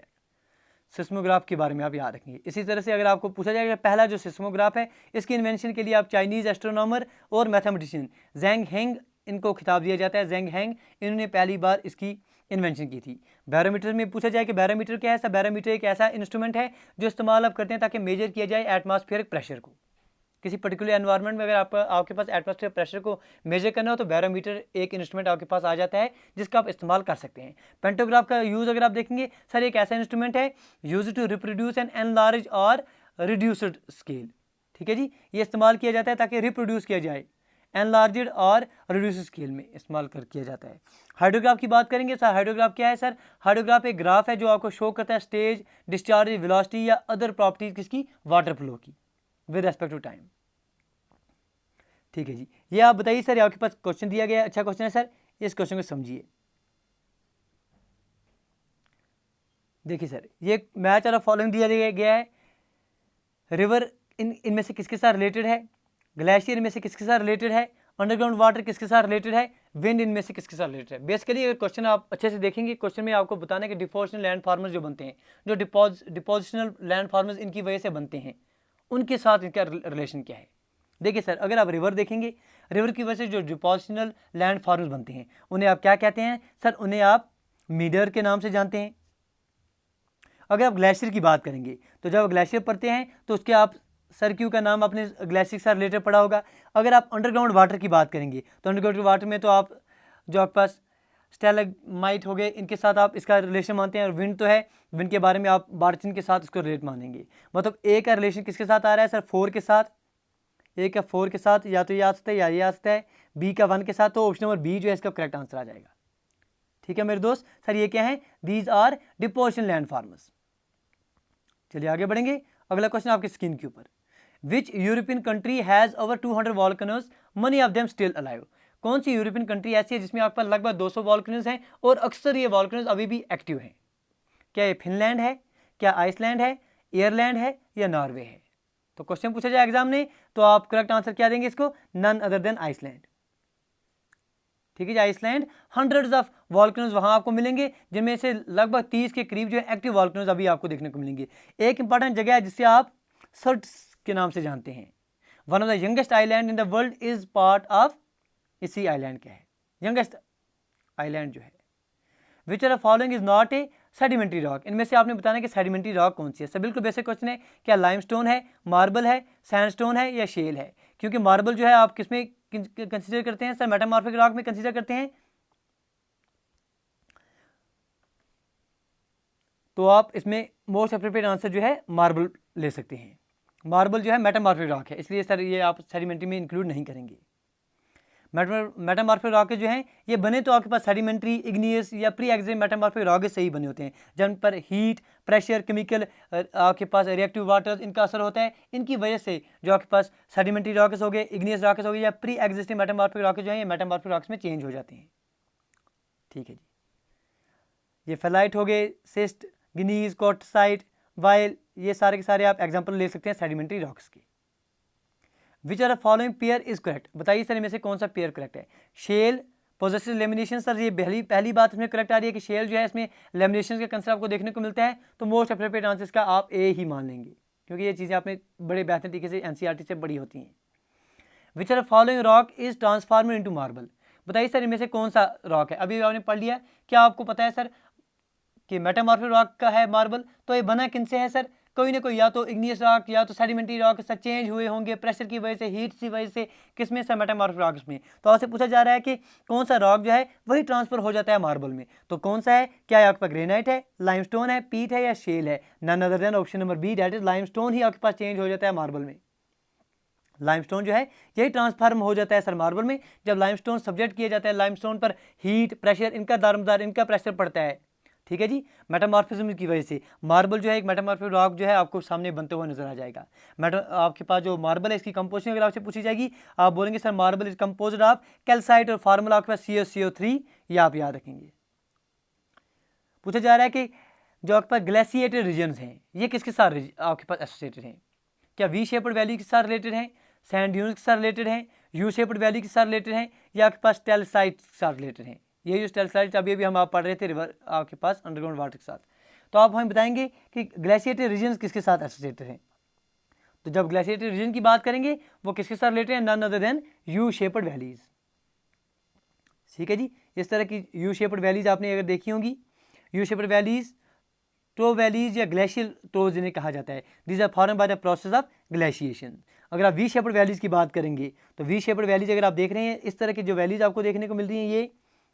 Seismograph के बारे में आप याद रखेंगे। इसी तरह से अगर आपको पूछा जाएगा पहला जो सिस्मोग्राफ है इसकी इन्वेंशन के लिए आप चाइनीज़ एस्ट्रोनॉमर और मैथमेटिशियन जेंग हेंग इनको खिताब दिया जाता है। जेंग हेंग इन्होंने पहली बार इसकी इन्वेंशन की थी। बैरोमीटर में पूछा जाए कि बैरोमीटर क्या है, ऐसा बैरोमीटर एक ऐसा इंस्ट्रूमेंट है जो इस्तेमाल आप करते हैं ताकि मेजर किया जाए एटमॉस्फेरिक प्रेशर को। किसी पर्टिकुलर एनवायरनमेंट में अगर आपके पास एटमॉस्फेयर प्रेशर को मेजर करना हो तो बैरोमीटर एक इंस्ट्रूमेंट आपके पास आ जाता है जिसका आप इस्तेमाल कर सकते हैं। पेंटोग्राफ का यूज़ अगर आप देखेंगे सर एक ऐसा इंस्ट्रूमेंट है use to reproduce an enlarge और रिड्यूस्ड स्केल। ठीक है जी, ये इस्तेमाल किया जाता है ताकि रिप्रोड्यूस किया जाए, एनलार्जड और रिड्यूस्ड स्केल में इस्तेमाल किया जाता है। हाइड्रोग्राफ की बात करेंगे सर, हाइड्रोग्राफ क्या है सर? हाइड्रोग्राफ एक ग्राफ है जो आपको शो करता है स्टेज, डिस्चार्ज, वेलोसिटी या अदर प्रॉपर्टीज किसकी, वाटर फ्लो की विद रेस्पेक्ट टू टाइम। ठीक है जी, ये आप बताइए सर, आपके पास क्वेश्चन दिया गया है, अच्छा क्वेश्चन है सर, इस क्वेश्चन को समझिए। देखिए सर, ये मैच और फॉलोइंग दिया गया है। रिवर इनमें से किसके साथ रिलेटेड है, ग्लेशियर इनमें से किसके साथ रिलेटेड है, अंडरग्राउंड वाटर किसके साथ रिलेटेड है, विंड इनमें से किसके साथ रिलेटेड है। बेसिकली अगर क्वेश्चन आप अच्छे से देखेंगे, क्वेश्चन में आपको बताना है कि डिपोजिशनल लैंड फार्मर्स जो बनते हैं, जो डिपोजिशनल लैंड फार्मर्स इनकी वजह से बनते हैं, उनके साथ इनका रिलेशन क्या है। देखिए सर, अगर आप रिवर देखेंगे, रिवर की वजह से जो डिपोजिशनल लैंड फार्मर्स बनते हैं उन्हें आप क्या कहते हैं सर? उन्हें आप मीडर के नाम से जानते हैं। अगर आप ग्लेशियर की बात करेंगे तो जब ग्लेशियर पढ़ते हैं तो उसके आप सरक्यू का नाम अपने ग्लेशियर के साथ रिलेटेड पढ़ा होगा। अगर आप अंडरग्राउंड वाटर की बात करेंगे तो अंडरग्राउंड वाटर में तो आप जो आपके पास स्टैलेग्माइट हो गए, इनके साथ आप इसका रिलेशन मानते हैं। और विंड तो है, विंड के बारे में आप बार्चिन के साथ इसको रिलेट मानेंगे। मतलब ए का रिलेशन किसके साथ आ रहा है सर? 4 के साथ। ए का 4 के साथ या तो ये आ सकता है या ये आ सकता है। बी का 1 के साथ, तो ऑप्शन नंबर बी जो है इसका करेक्ट आंसर आ जाएगा। ठीक है मेरे दोस्त, सर ये क्या है? These are depositional land formers. चलिए आगे बढ़ेंगे। अगला क्वेश्चन आपकी स्क्रीन के ऊपर, which European country has over 200 volcanoes, many of them still alive. कौन सी यूरोपियन कंट्री ऐसी है जिसमें आपके पास लगभग 200 वॉल्कनोज हैं और अक्सर ये वॉल्कनोज अभी भी एक्टिव हैं? क्या ये फिनलैंड है, क्या आइसलैंड है, एयरलैंड है या नॉर्वे है? तो क्वेश्चन पूछा जाए एग्जाम में तो आप करेक्ट आंसर क्या देंगे इसको? None other than Iceland. ठीक है जी, आइसलैंड। हंड्रेड्स ऑफ वॉल्कनोज वहाँ आपको मिलेंगे जिनमें से लगभग 30 के करीब जो है एक्टिव वॉल्कनोज अभी आपको देखने को मिलेंगे। एक इंपॉर्टेंट जगह है जिससे आप सर्ट्स के नाम से जानते हैं। One of the youngest island in the world is part of, इसी आइलैंड क्या है? यंगेस्ट आइलैंड जो है। Which are following is not a sedimentary rock. इनमें से आपने बताना कि सेडिमेंट्री रॉक कौन सी है। सब बिल्कुल बेसिक क्वेश्चन है। क्या लाइमस्टोन है, मार्बल है, सैंडस्टोन है या शेल है? क्योंकि मार्बल जो है आप किसमें कंसीडर करते हैं सर? मेटामॉर्फिक रॉक में कंसीडर करते हैं। तो आप इसमें मोस्ट एप्रोप्रिएट आंसर जो है मार्बल ले सकते हैं। मार्बल जो है मेटामॉर्फिक रॉक है, इसलिए सर ये आप सेडिमेंट्री में इंक्लूड नहीं करेंगे। मेटामॉर्फिक रॉकेट जो हैं ये बने तो आपके पास सेडिमेंट्री, इग्नियस या प्री एक्सिम मेटामॉर्फिक रॉकेट से ही बने होते हैं, जिन पर हीट, प्रेशर, केमिकल, आपके पास रिएक्टिव वाटर इनका असर होता है। इनकी वजह से जो आपके पास सेडिमेंट्री रॉकेट्स हो गए, इग्नियस रॉकेट्स हो गए या प्री एग्जिस्टिंग मेटामॉर्फिक रॉकेट जो हैं ये मेटामॉर्फिक रॉकेट्स में चेंज हो जाते हैं। ठीक है जी, ये फेलाइट हो गए, सिस्ट, गिनीज, क्वार्टसाइट, वाइल, ये सारे के सारे आप एग्जाम्पल ले सकते हैं सेडिमेंट्री रॉक्स के। Which are following pair is correct. बताइए सर इनमें से कौन सा पेयर करेक्ट है? Shale possessive lamination. सर ये पहली बात इसमें करेक्ट आ रही है कि शेल जो है इसमें लेमिनेशन का कंसेप्ट आपको देखने को मिलता है, तो मोस्ट एप्रोप्रिएट आंसर इसका आप ए ही मान लेंगे क्योंकि ये चीज़ें आपने बड़े बेहतर तरीके से एनसीईआरटी से बड़ी होती हैं। Which are following rock is transformer into marble. बताइए सर इनमें से कौन सा रॉक है? अभी आपने पढ़ लिया, क्या आपको पता है सर कि मेटामॉर्फिक रॉक का है मार्बल? तो ये बना किन से है सर? कोई ना कोई, या तो इग्नियस रॉक या तो सेडिमेंट्री रॉक से चेंज हुए होंगे प्रेशर की वजह से, हीट की वजह से। किसमें से? मेटामॉर्फिक रॉक्स में। तो आपसे पूछा जा रहा है कि कौन सा रॉक जो है वही ट्रांसफर हो जाता है मार्बल में, तो कौन सा है? क्या आपके पास ग्रेनाइट है, लाइमस्टोन है, पीट है या शेल है? None other than option number B, that is limestone ही आपके पास चेंज हो जाता है मार्बल में। लाइमस्टोन जो है यही ट्रांसफॉर्म हो जाता है सर मार्बल में। जब लाइमस्टोन सब्जेक्ट किया जाता है, लाइमस्टोन पर हीट, प्रेशर, इनका दारोमदार, इनका प्रेशर पड़ता है। ठीक है जी, मेटामॉर्फिज्म की वजह से मार्बल जो है एक मेटामॉर्फिक रॉक जो है आपको सामने बनते हुए नजर आ जाएगा। आपके पास जो मार्बल है इसकी कंपोजिशन अगर आपसे पूछी जाएगी, आप बोलेंगे sir marble is composed of calcite और फार्मूला आपके पास CaCO3, ये आप याद रखेंगे। पूछा जा रहा है कि जो आपके पास ग्लेशिएटेड रीजन्स हैं ये किसके साथ आपके पास एसोसिएटेड हैं? क्या वी शेप्ड वैली के साथ रिलेटेड हैं, सैंड ड्यून्स के साथ रिलेटेड हैं, यू शेप्ड वैली के साथ रिलेटेड हैं, या आपके पास टेलसाइट के साथ रिलेटेड हैं। ये जो टेलसाइट अभी अभी हम आप पढ़ रहे थे रिवर आपके पास अंडरग्राउंड वाटर के साथ। तो आप हमें बताएंगे कि ग्लेशिएटेड रीजन किसके साथ एसोसिएटेड हैं। तो जब ग्लेशिएटेड रीजन की बात करेंगे वो किसके साथ रिलेटेड है, none other than U shaped valleys. ठीक है जी, इस तरह की यू शेप्ड वैलीज आपने अगर देखी होंगी, U shaped valleys toe valleys या ग्लेशियल टोज जिन्हें कहा जाता है, these are form by the process of glaciation. अगर आप वी शेप्ड वैलीज की बात करेंगे तो वी शेप्ड वैलीज अगर आप देख रहे हैं, इस तरह की जो वैलीज आपको देखने को मिल रही हैं,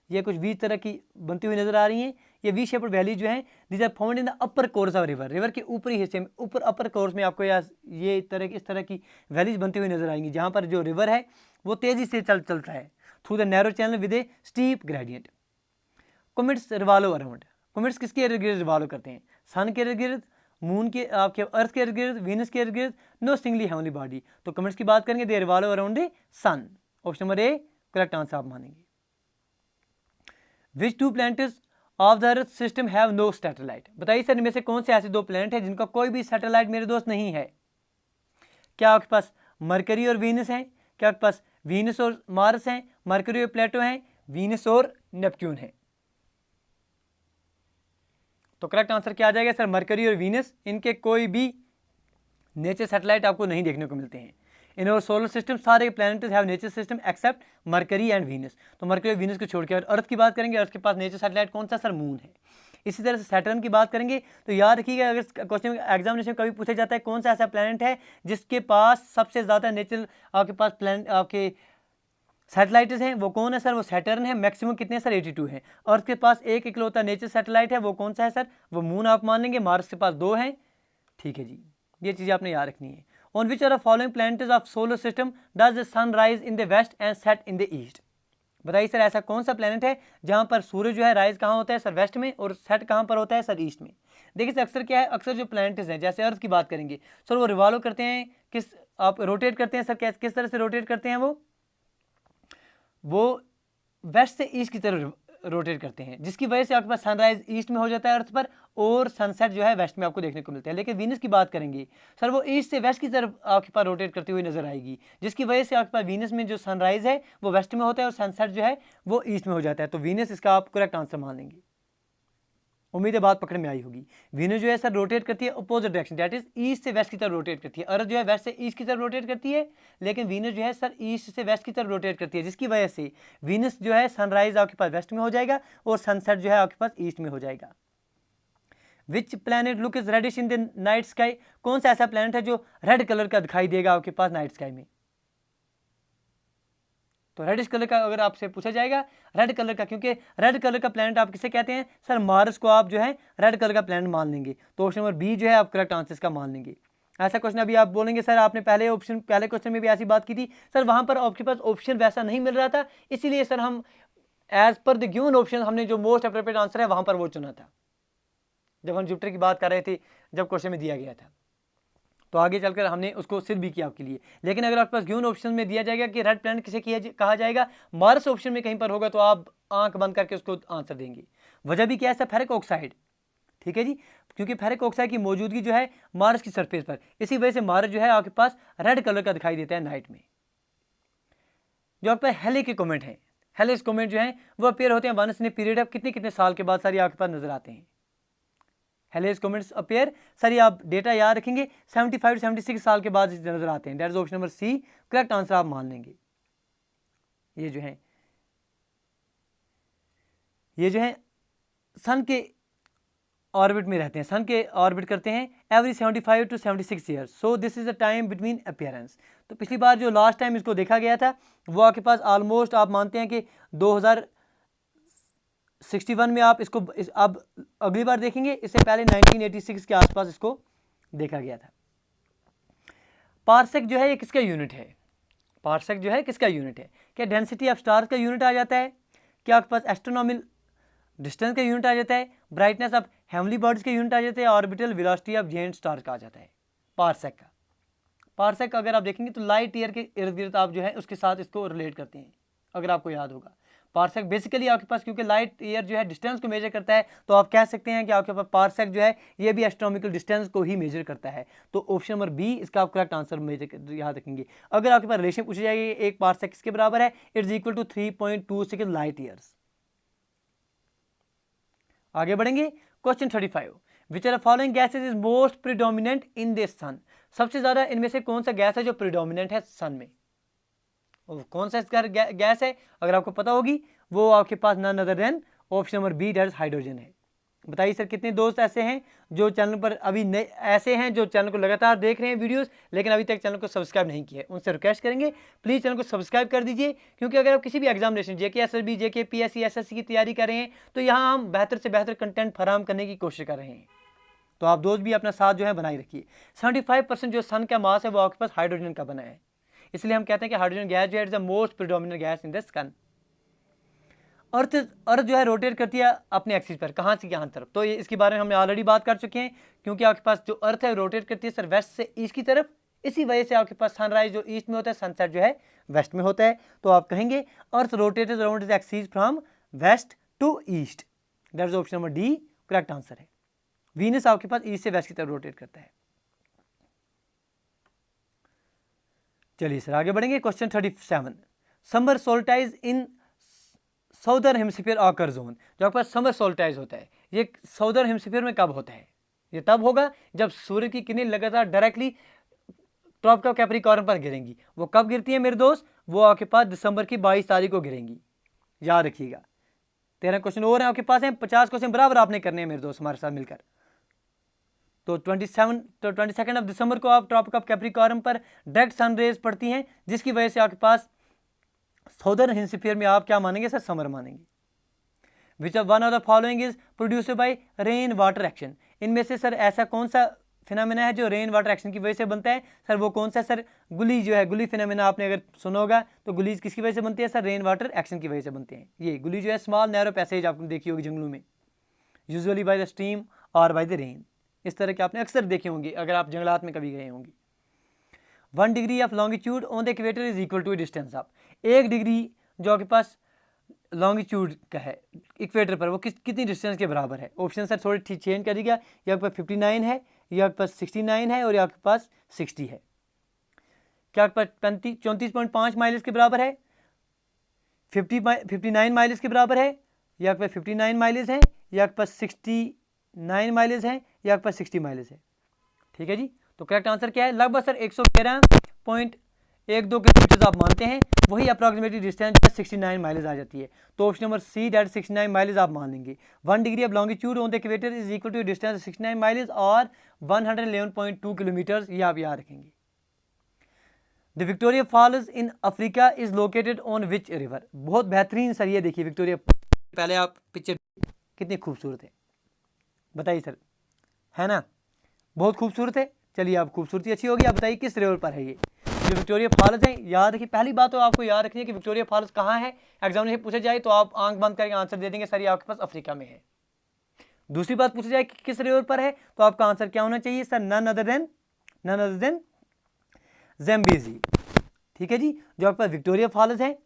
ये कुछ वी तरह की बनती हुई नजर आ रही हैं। ये वी शेप्ड वैली जो है these are found in the upper course of river, river के ऊपरी हिस्से में, ऊपर अपर कोर्स में आपको ये इस तरह की वैलीज बनती हुई नजर आएंगी, जहाँ पर जो रिवर है वो तेजी से चलता है through the narrow channel with A steep gradient. Comets revolve around, comets किसके इर्द गिर्द रिवॉल्व करते हैं, सन के इर्द गिर्द, मून के आपके अर्थ के इर्द गिर्द, वीनस के इर्द गिर्द, नो सिंगली हेवनली बॉडी। तो कॉमेट्स की बात करेंगे they revolve around the sun. Option number A correct answer आप मानेंगे। Which two planets of the earth system have no satellite, बताइए सर इनमें से कौन से ऐसे दो प्लैनेट हैं जिनका कोई भी सैटेलाइट मेरे दोस्त नहीं है। क्या आपके पास मरकरी और वीनस हैं, क्या आपके पास वीनस और मार्स हैं, मरकरी और प्लेटो हैं, वीनस और नेपट्यून हैं। तो करेक्ट आंसर क्या आ जाएगा सर, मरकरी और वीनस, इनके कोई भी नेचर सैटेलाइट आपको नहीं देखने को मिलते हैं। इन और सोलर सिस्टम सारे planets have nature system except Mercury and Venus. तो मरकरी और वीनस को छोड़ के अर्थ की बात करेंगे, अर्थ के पास नेचर सैटेलाइट कौन सा सर, मून है। इसी तरह से सैटर्न की बात करेंगे तो याद रखिएगा, अगर क्वेश्चन एग्जामिनेशन में कभी पूछा जाता है कौन सा ऐसा प्लैनेट है जिसके पास सबसे ज़्यादा नेचर आपके पास प्लैनेट आपके सैटेलाइट्स हैं, वो कौन है सर, वो सैटर्न है। मैक्सिमम कितने सर, 82 हैं। अर्थ के पास एक इकलौता नेचर सैटेलाइट है, वो कौन सा है सर, वो मून आप मान लेंगे। मार्स के पास 2 हैं। ठीक है जी, ये चीज़ आपने याद रखनी है। On which are the following planets of solar system does the sun rise in the west and set in the east. बताइए सर ऐसा कौन सा प्लैनेट है जहाँ पर सूर्य जो है राइज कहाँ होता है सर, वेस्ट में, और सेट कहाँ पर होता है सर, ईस्ट में। देखिए अक्सर क्या है, अक्सर जो प्लैनेट्स हैं जैसे अर्थ की बात करेंगे सर, वो रिवॉल्व करते हैं किस, आप रोटेट करते हैं सर, किस तरह से रोटेट करते हैं, वो वेस्ट से ईस्ट की तरफ रोटेट करते हैं, जिसकी वजह से आपके पास सनराइज ईस्ट में हो जाता है अर्थ पर, और सनसेट जो है वेस्ट में आपको देखने को मिलता है। लेकिन वीनस की बात करेंगे सर, वो ईस्ट से वेस्ट की तरफ आपके पास रोटेट करती हुई नजर आएगी, जिसकी वजह से आपके पास वीनस में जो सनराइज है वो वेस्ट में होता है और सनसेट जो है वो ईस्ट में हो जाता है। तो वीनस इसका आप करेक्ट आंसर मान लेंगे। उम्मीद है बात पकड़ में आई होगी। वीनस जो है सर रोटेट करती है opposite direction, that is east से वेस्ट की तरफ रोटेट करती है। अर्थ जो है वेस्ट से ईस्ट की तरफ रोटेट करती है, लेकिन वीनस जो है सर ईस्ट से वेस्ट की तरफ रोटेट करती है, जिसकी वजह से वीनस जो है सनराइज आपके पास वेस्ट में हो जाएगा और सनसेट जो है आपके पास ईस्ट में हो जाएगा। Which planet look is reddish in the night sky, कौन सा ऐसा प्लैनेट है जो रेड कलर का दिखाई देगा आपके पास नाइट स्काई में। तो रेडिश कलर का अगर आपसे पूछा जाएगा, रेड कलर का, क्योंकि रेड कलर का प्लैनेट आप किसे कहते हैं सर, मार्स को आप जो है रेड कलर का प्लैनेट मान लेंगे। तो ऑप्शन नंबर बी जो है आप करेक्ट आंसर इसका मान लेंगे। ऐसा क्वेश्चन अभी आप बोलेंगे सर आपने पहले क्वेश्चन में भी ऐसी बात की थी सर, वहां पर आपके पास ऑप्शन वैसा नहीं मिल रहा था, इसीलिए सर हम as per the given option हमने जो मोस्ट अप्रोप्रिएट आंसर है वहां पर वो चुना था, जब हम जुपिटर की बात कर रहे थे, जब क्वेश्चन में दिया गया था। तो आगे चलकर हमने उसको सिद्ध भी किया आपके लिए। लेकिन अगर आपके पास गिवन ऑप्शन में दिया जाएगा कि रेड प्लैनेट किसे कहा जाएगा, मार्स ऑप्शन में कहीं पर होगा, तो आप आंख बंद करके उसको आंसर देंगे। वजह भी क्या है सर, फेरिक ऑक्साइड। ठीक है जी, क्योंकि फेरिक ऑक्साइड की मौजूदगी जो है मार्स की सरफेस पर, इसी वजह से मार्स जो है आपके पास रेड कलर का दिखाई देता है नाइट में। जो आपके पास हेलिक के कॉमेट हैं, हेलिक्स कॉमेट जो है वो अपेयर होते हैं once in a period of कितने साल के बाद सारी आपके पास नजर आते हैं। हेलिक्स कॉमेट्स अपेयर, सर ये आप डेटा याद रखेंगे, 75 से 76 साल के बाद नजर आते हैं। That is option number C, correct answer आप मान लेंगे। ये जो है सन के ऑर्बिट में रहते हैं, सन के ऑर्बिट करते हैं every 75 to 76 years, so this is the time between appearance. तो पिछली बार जो लास्ट टाइम इसको देखा गया था वो आपके पास ऑलमोस्ट आप मानते हैं कि 2061 में आप इसको अब अगली बार देखेंगे, इससे पहले 1986 के आसपास इसको देखा गया था। पार्सेक जो है ये किसका यूनिट है, पार्सेक जो है किसका यूनिट है, क्या डेंसिटी ऑफ स्टार्स का यूनिट आ जाता है, क्या आपके पास एस्ट्रोनॉमिकल डिस्टेंस का यूनिट आ जाता है, ब्राइटनेस ऑफ हेवनली बॉडीज का यूनिट आ जाता है, orbital velocity of giant star का आ जाता है पार्सेक का। पार्सेक का अगर आप देखेंगे तो लाइट ईयर के इर्द गिर्द आप जो है उसके साथ इसको रिलेट करते हैं, अगर आपको याद होगा। पार्सेक बेसिकली आपके पास, क्योंकि लाइट ईयर जो है डिस्टेंस को मेजर करता है, तो आप कह सकते हैं कि आपके पास पार्सेक जो है ये भी एस्ट्रोनॉमिकल डिस्टेंस को ही मेजर करता है। तो ऑप्शन नंबर बी इसका आप करेक्ट आंसर मेजर याद रखेंगे। अगर आपके पास रिलेशन पूछी जाएगी एक पार्सेक किसके बराबर है, it's equal to 3.26 light years. आगे बढ़ेंगे, question 35, which are following gases is most predominant in the sun. सबसे ज्यादा इनमें से कौन सा गैस है जो प्रीडोमिनेंट है सन में, कौन सा इसका गैस है, अगर आपको पता होगी वो आपके पास none other than option number B, that is hydrogen है। बताइए सर कितने दोस्त ऐसे हैं जो चैनल पर अभी नए ऐसे हैं जो चैनल को लगातार देख रहे हैं वीडियोस, लेकिन अभी तक चैनल को सब्सक्राइब नहीं किया है, उनसे रिक्वेस्ट करेंगे प्लीज़ चैनल को सब्सक्राइब कर दीजिए, क्योंकि अगर आप किसी भी एग्जामिनेशन जेके एसएसबी, जेके पीएससी, एसएससी की तैयारी कर रहे हैं तो यहाँ हम बेहतर से बेहतर कंटेंट फराहम करने की कोशिश कर रहे हैं। तो आप दोस्त भी अपना साथ जो है बनाए रखिए। 75% जो सन का मास है वो आपके पास हाइड्रोजन का बना है, इसलिए हम कहते हैं कि हाइड्रोजन गैस जो है is the most predominant gas in the sun. Earth जो है रोटेट करती है अपने एक्सिस पर, कहाँ से कहाँ तरफ, तो ये इसके बारे में हमने ऑलरेडी बात कर चुके हैं, क्योंकि आपके पास जो अर्थ है रोटेट करती है सर वेस्ट से ईस्ट की तरफ, इसी वजह से आपके पास सनराइज जो ईस्ट में होता है, सनसेट जो है वेस्ट में होता है। तो आप कहेंगे earth rotated around the axis from west to east, that is option number D correct answer है। वीनस आपके पास ईस्ट से वेस्ट की तरफ रोटेट करता है। चलिए सर आगे बढ़ेंगे, question 37, summer solstice in southern hemisphere occur June. जो आपके पास समर सोल्टाइज होता है ये साउदर्न हेमिस्फीयर में कब होता है, ये तब होगा जब सूर्य की किरणें लगातार डायरेक्टली ट्रॉपिक ऑफ कैप्रिकॉर्न पर गिरेंगी। वो कब गिरती है मेरे दोस्त, वो आपके पास दिसंबर की 22 तारीख को गिरेंगी, याद रखिएगा। 13 क्वेश्चन और हैं आपके पास हैं, 50 क्वेश्चन बराबर आपने करने हैं मेरे दोस्त हमारे साथ मिलकर। तो 22 दिसंबर को आप ट्रॉपिक ऑफ कैप्रिकॉर्न पर डायरेक्ट सन रेज पड़ती हैं, जिसकी वजह से आपके पास साउदर्न हेमिस्फीयर में आप क्या मानेंगे सर, समर मानेंगे। Which of one of the following is produced bye rain water action. इनमें से सर ऐसा कौन सा फिनोमेना है जो रेन वाटर एक्शन की वजह से बनता है, सर वो कौन सा सर, गुली जो है, गुली फिनोमेना आपने अगर सुना होगा तो गुलीज किसकी वजह से बनती है सर, रेन वाटर एक्शन की वजह से बनते हैं। ये गुली जो है स्मॉल नैरो पैसेज आपने देखी होगी जंगलों में, यूजुअली बाय द स्ट्रीम और बाय द रेन, इस तरह के आपने अक्सर देखे होंगे अगर आप जंगलात में कभी गए होंगे। 1 degree of longitude on the equator is equal to distance of, 1 degree जो आपके पास लॉन्गिट्यूड का है इक्वेटर पर, वो कितनी डिस्टेंस के बराबर है। ऑप्शन सर थोड़ी ठीक चेंज करिएगा, ये आपके पास 59 है, ये आपके पास 69 है और ये आपके पास 60 है। क्या आपके पास 34.5 माइल्स के बराबर है, 59 माइल्स के बराबर है, ये आपके पास 59 माइल्स है, ये आपके पास 69 माइल्स है, ये आपके पास 60 माइल्स है। ठीक है जी, तो करेक्ट आंसर क्या है, लगभग सर 111.12 किलोमीटर आप मानते हैं, वही अप्रॉक्सीमेटली डिस्टेंस 69 माइल्स आ जाती है। तो option number C that 69 miles आप मान लेंगे। 1 degree of longitude on the equator is equal to distance 69 miles और 111.2 किलोमीटर, ये आप याद रखेंगे। The Victoria Falls in Africa is located on which river. बहुत बेहतरीन सर, ये देखिए विक्टोरिया, पहले आप पिक्चर कितनी खूबसूरत है, बताइए सर, है ना, बहुत खूबसूरत है। चलिए आप खूबसूरती अच्छी होगी, आप बताइए किस रिवर पर है ये जो विक्टोरिया फॉल्स है। याद रखिए, पहली बात तो आपको याद रखनी है कि विक्टोरिया फॉल्स कहाँ है, एग्जामिनेशन पूछा जाए तो आप आंख बंद करके आंसर दे देंगे सर ये आपके पास अफ्रीका में है। दूसरी बात पूछा जाए कि किस रिवर पर है, तो आपका आंसर क्या होना चाहिए सर, नन अदर देन ज़ैम्बेज़ी। ठीक है जी, जो आपके पास विक्टोरिया फॉल्स है,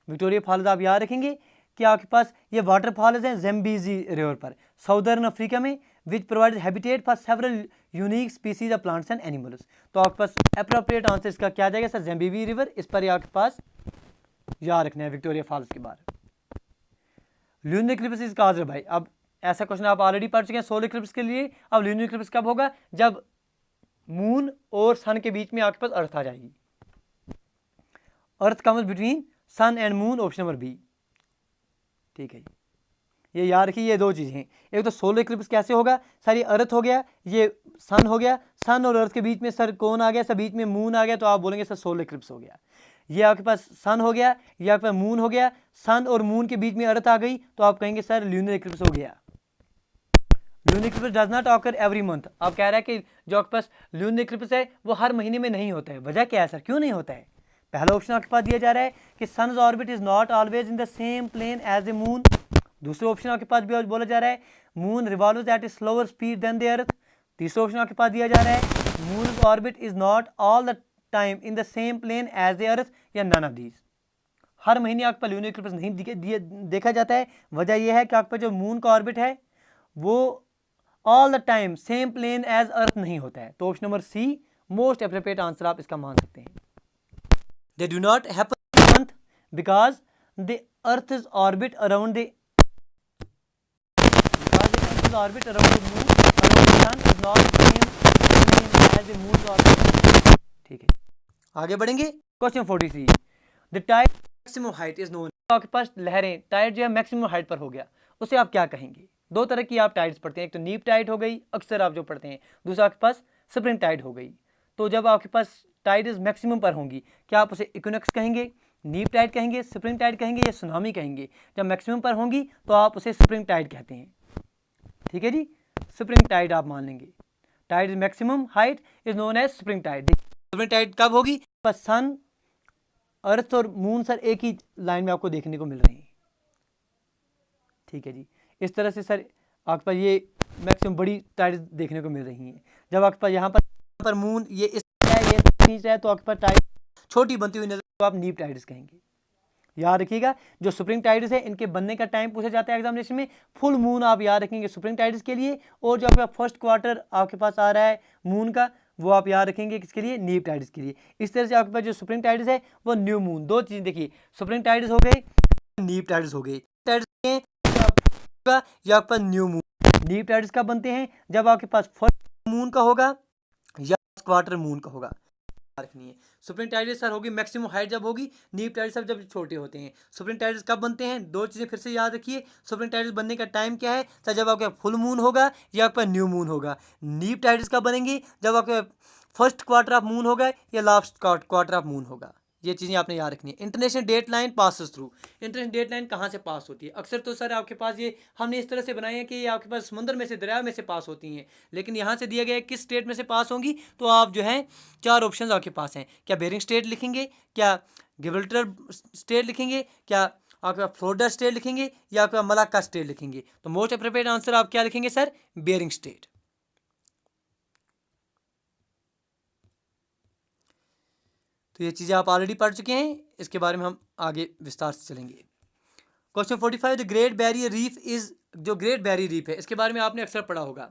विक्टोरिया फॉल्स आप याद रखेंगे कि आपके पास ये वाटर फॉल्स हैं ज़ैम्बेज़ी रिवर पर, साउदर्न अफ्रीका में, which provide habitat for several unique species of plants and animals. तो आपके पास अप्रोप्रिएट आंसर इसका क्या जाएगा सर, ज़ैम्बेज़ी रिवर, इस पर आपके पास याद रखना है विक्टोरिया फॉल्स के बाद। Lunar Eclipse is caused by, अब ऐसा क्वेश्चन आप ऑलरेडी पढ़ चुके हैं सोलर इक्लिप्स के लिए। अब ल्यूनर इक्लिप्स कब होगा, जब मून और सन के बीच में आपके पास अर्थ आ जाएगी, earth comes between sun and moon, option number B. ठीक है जी, ये याद रखिए, ये दो चीज़ें हैं, एक तो सोलर इक्लिप्स कैसे होगा सर, ये अर्थ हो गया, ये सन हो गया, सन और अर्थ के बीच में सर कौन आ गया सर, बीच में मून आ गया, तो आप बोलेंगे सर सोलर इक्लिप्स हो गया। ये आपके पास सन हो गया, ये आपके पास मून हो गया, सन और मून के बीच में अर्थ आ गई, तो आप कहेंगे सर ल्यूनर इक्लिप्स हो गया। Lunar Eclipse does not occur every month, आप कह रहे हैं कि जो आपके पास ल्यूनर इक्लिप्स है वो हर महीने में नहीं होता है, वजह क्या है सर, क्यों नहीं होता है। पहला ऑप्शन आपके पास दिया जा रहा है कि sun's orbit is not always in the same plane as a moon. दूसरा ऑप्शन आपके पास भी बोला जा रहा है moon revolves at a slower speed than the earth. तीसरा ऑप्शन आपके पास दिया जा रहा है moon orbit is not all the time in the same plane as the earth, या नन ऑफ दीज। हर महीने आपके पास ल्यूनर इक्लिप्स नहीं देखा जाता है। वजह यह है कि आपका जो मून का ऑर्बिट है वो all the time same plane as earth नहीं होता है। तो option number C most appropriate answer आप इसका मान सकते हैं। They do not happen month because the earth is orbit around the orbit around the moon around the sun is not same as the moon's orbit। ठीक है, आगे बढ़ेंगे। Question 43, the tide maximum height is known. आपके पास लहरें Tide जो है maximum height पर हो गया, उसे आप क्या कहेंगे? दो तरह की आप टाइड्स पढ़ते हैं, एक तो नीप टाइड हो गई अक्सर आप जो पढ़ते हैं, दूसरा आपके पास स्प्रिंग टाइड हो गई। तो जब आपके पास टाइड मैक्सिमम पर होंगी, क्या आप उसे इक्विनॉक्स कहेंगे, नीप टाइड कहेंगे, स्प्रिंग टाइड कहेंगे या सुनामी कहेंगे? जब मैक्सिमम पर होंगी तो आप उसे स्प्रिंग टाइड कहते हैं। ठीक है जी, स्प्रिंग टाइड आप मान लेंगे। Tide maximum height is known as spring tide. Spring tide कब होगी? बस सन, अर्थ और मून सर एक ही लाइन में आपको देखने को मिल रही है। ठीक है जी, इस तरह से सर आपके पास ये मैक्सिमम बड़ी टाइड देखने को मिल रही हैं। जब आपके पास यहाँ पर मून ये इस ये खींच रहा है तो आपके पास टाइड छोटी बनती हुई नजर, तो आप नीप टाइड्स कहेंगे। याद रखिएगा, जो स्प्रिंग टाइड्स है इनके बनने का टाइम पूछा जाता है एग्जामिनेशन में। फुल मून आप याद रखेंगे स्प्रिंग टाइड्स के लिए, और जो आपका फर्स्ट क्वार्टर आपके पास आ रहा है मून का, वो आप याद रखेंगे किसके लिए? नीप टाइड्स के लिए। इस तरह से आपके पास जो स्प्रिंग टाइड्स है वो न्यू मून, दो चीज़ देखिए, स्प्रिंग टाइड्स हो गए, नीप टाइड्स हो गए। टाइड्स या आपके पास न्यू मून। नीप टाइड्स कब बनते हैं? जब आपके पास फर्स्ट मून का होगा या क्वार्टर मून का होगा, रखनी है। स्प्रिंग टाइड्स सर होगी मैक्सिमम हाइट जब होगी, नीप टाइड्स सब जब छोटे होते हैं। स्प्रिंग टाइड्स कब बनते हैं? दो चीज़ें फिर से याद रखिए। स्प्रिंग टाइड्स बनने का टाइम क्या है सर? जब आपका फुल मून होगा या आपका न्यू मून होगा। नीप टाइड्स कब बनेंगे? जब आपका फर्स्ट क्वार्टर ऑफ मून होगा या लास्ट क्वार्टर ऑफ मून होगा। ये चीज़ें आपने याद रखनी है। International date line passes through. International date line कहाँ से पास होती है? अक्सर तो सर आपके पास ये हमने इस तरह से बनाए हैं कि ये आपके पास समुद्र में से, दरिया में से पास होती हैं, लेकिन यहाँ से दिया गया है किस स्टेट में से पास होंगी। तो आप जो है चार ऑप्शन आपके पास हैं। क्या बेरिंग स्टेट लिखेंगे, क्या गिब्राल्टर स्टेट लिखेंगे, क्या आपका फ्लोरिडा स्टेट लिखेंगे, या आपका मलाक्का स्टेट लिखेंगे? तो मोस्ट अप्रोप्रिएट आंसर आप क्या लिखेंगे सर? Bearing state. तो ये चीज़ें आप ऑलरेडी पढ़ चुके हैं, इसके बारे में हम आगे विस्तार से चलेंगे। Question 45, the great barrier reef is, जो ग्रेट बैरियर रीफ है इसके बारे में आपने अक्सर पढ़ा होगा,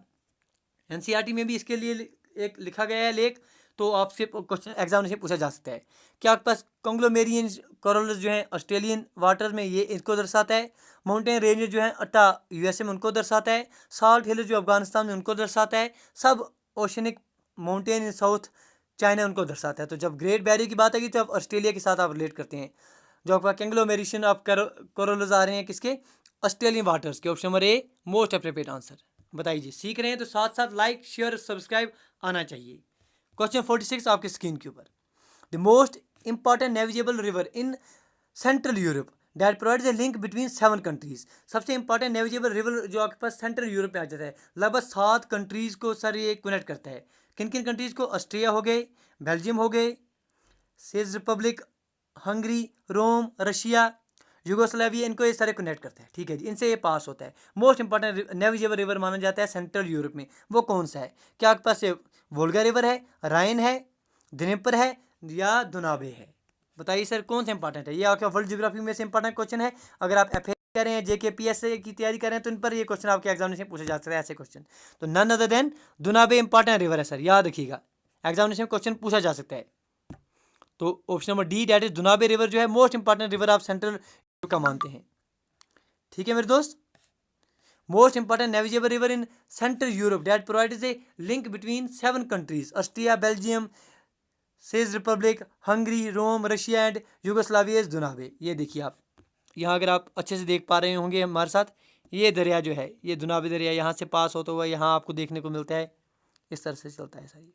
एनसीईआरटी में भी इसके लिए एक लिखा गया है लेख, तो आपसे क्वेश्चन एग्जामिनेशन पूछा जा सकता है। क्या आपके पास कंग्लोमेरियन कोरल्स जो हैं ऑस्ट्रेलियन वाटर में, ये इसको दर्शाता है। माउंटेन रेंज जो हैं अट्टा यूएसए में, उनको दर्शाता है। साल्ट हिल जो अफगानिस्तान में, उनको दर्शाता है। सब oceanic mountain in south China, उनको दर्शाता है। तो जब ग्रेट बैरियर की बात आएगी तो आप ऑस्ट्रेलिया के साथ आप रिलेट करते हैं। जो आपका कंग्लोमेरेशन ऑफ कोरल्स आ रहे हैं किसके? ऑस्ट्रेलियन वाटर्स के। Option number a most appropriate answer. बताइए, सीख रहे हैं तो साथ साथ लाइक शेयर सब्सक्राइब आना चाहिए। क्वेश्चन 46 आपके स्क्रीन के ऊपर, the most important navigable river in central Europe that provides a link between 7 countries. सबसे इंपॉर्टेंट नेविगेबल रिवर जो आपके पास सेंट्रल यूरोप में आ जाता है, लगभग 7 कंट्रीज को सर ये कनेक्ट करता है। किन किन कंट्रीज को? ऑस्ट्रिया हो गए, बेल्जियम हो गए, check Republic, Hungary, Rome, Russia, Yugoslavia, इनको ये सारे कनेक्ट करते हैं। ठीक है जी, इनसे ये पास होता है। मोस्ट इंपॉर्टेंट नेविगेबल रिवर माना जाता है सेंट्रल यूरोप में, वो कौन सा है? क्या आपके पास ये वोल्गा रिवर है, राइन है, द्नीपर है, या दुनाबे है? बताइए सर कौन सा इंपॉर्टेंट है? ये आपका वर्ल्ड ज्योग्राफी में से इंपॉर्टेंट क्वेश्चन है। अगर आप एफ कर रहे हैं, JKPSC की तैयारी कर रहे हैं, तो इन पर ये क्वेश्चन आपके एग्जामिनेशन पूछे जा सकते हैं, ऐसे क्वेश्चन। तो none other than Danube important river है सर, याद रखिएगा, एग्जामिनेशन में क्वेश्चन पूछा जा सकता है। तो option number D that is Danube river जो है मोस्ट इंपॉर्टेंट रिवर आप सेंट्रल का मानते हैं। ठीक है मेरे दोस्त, most important navigable river in central Europe that provides a link between 7 countries, Austria, Belgium, चेक Republic, Hungary, Rome, Russia and Yugoslavia, Danube. ये देखिए आप यहाँ अगर आप अच्छे से देख पा रहे होंगे हमारे साथ, ये दरिया जो है, ये दुनाबे दरिया यहाँ से पास होता हुआ यहाँ आपको देखने को मिलता है। इस तरह से चलता है सर ये।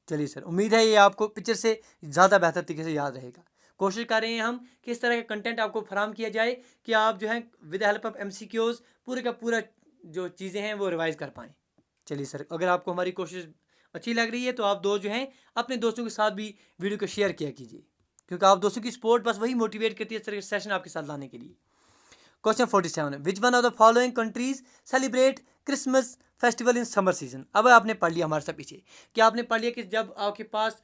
चलिए सर, उम्मीद है ये आपको पिक्चर से ज़्यादा बेहतर तरीके से याद रहेगा। कोशिश कर रहे हैं हम कि इस तरह का कंटेंट आपको फराहम किया जाए कि आप जो है विद हेल्प ऑफ MCQs पूरे का पूरा जो चीज़ें हैं वो रिवाइज कर पाएँ। चलिए सर, अगर आपको हमारी कोशिश अच्छी लग रही है तो आप दोस्त जो हैं अपने दोस्तों के साथ भी वीडियो को शेयर किया कीजिए, क्योंकि आप दोस्तों की सपोर्ट बस वही मोटिवेट करती है इस तरह के सेशन आपके साथ लाने के लिए। Question 47, which one of the following countries celebrate Christmas festival in summer season. अब आपने पढ़ लिया हमारे साथ पीछे, क्या आपने पढ़ लिया कि जब आपके पास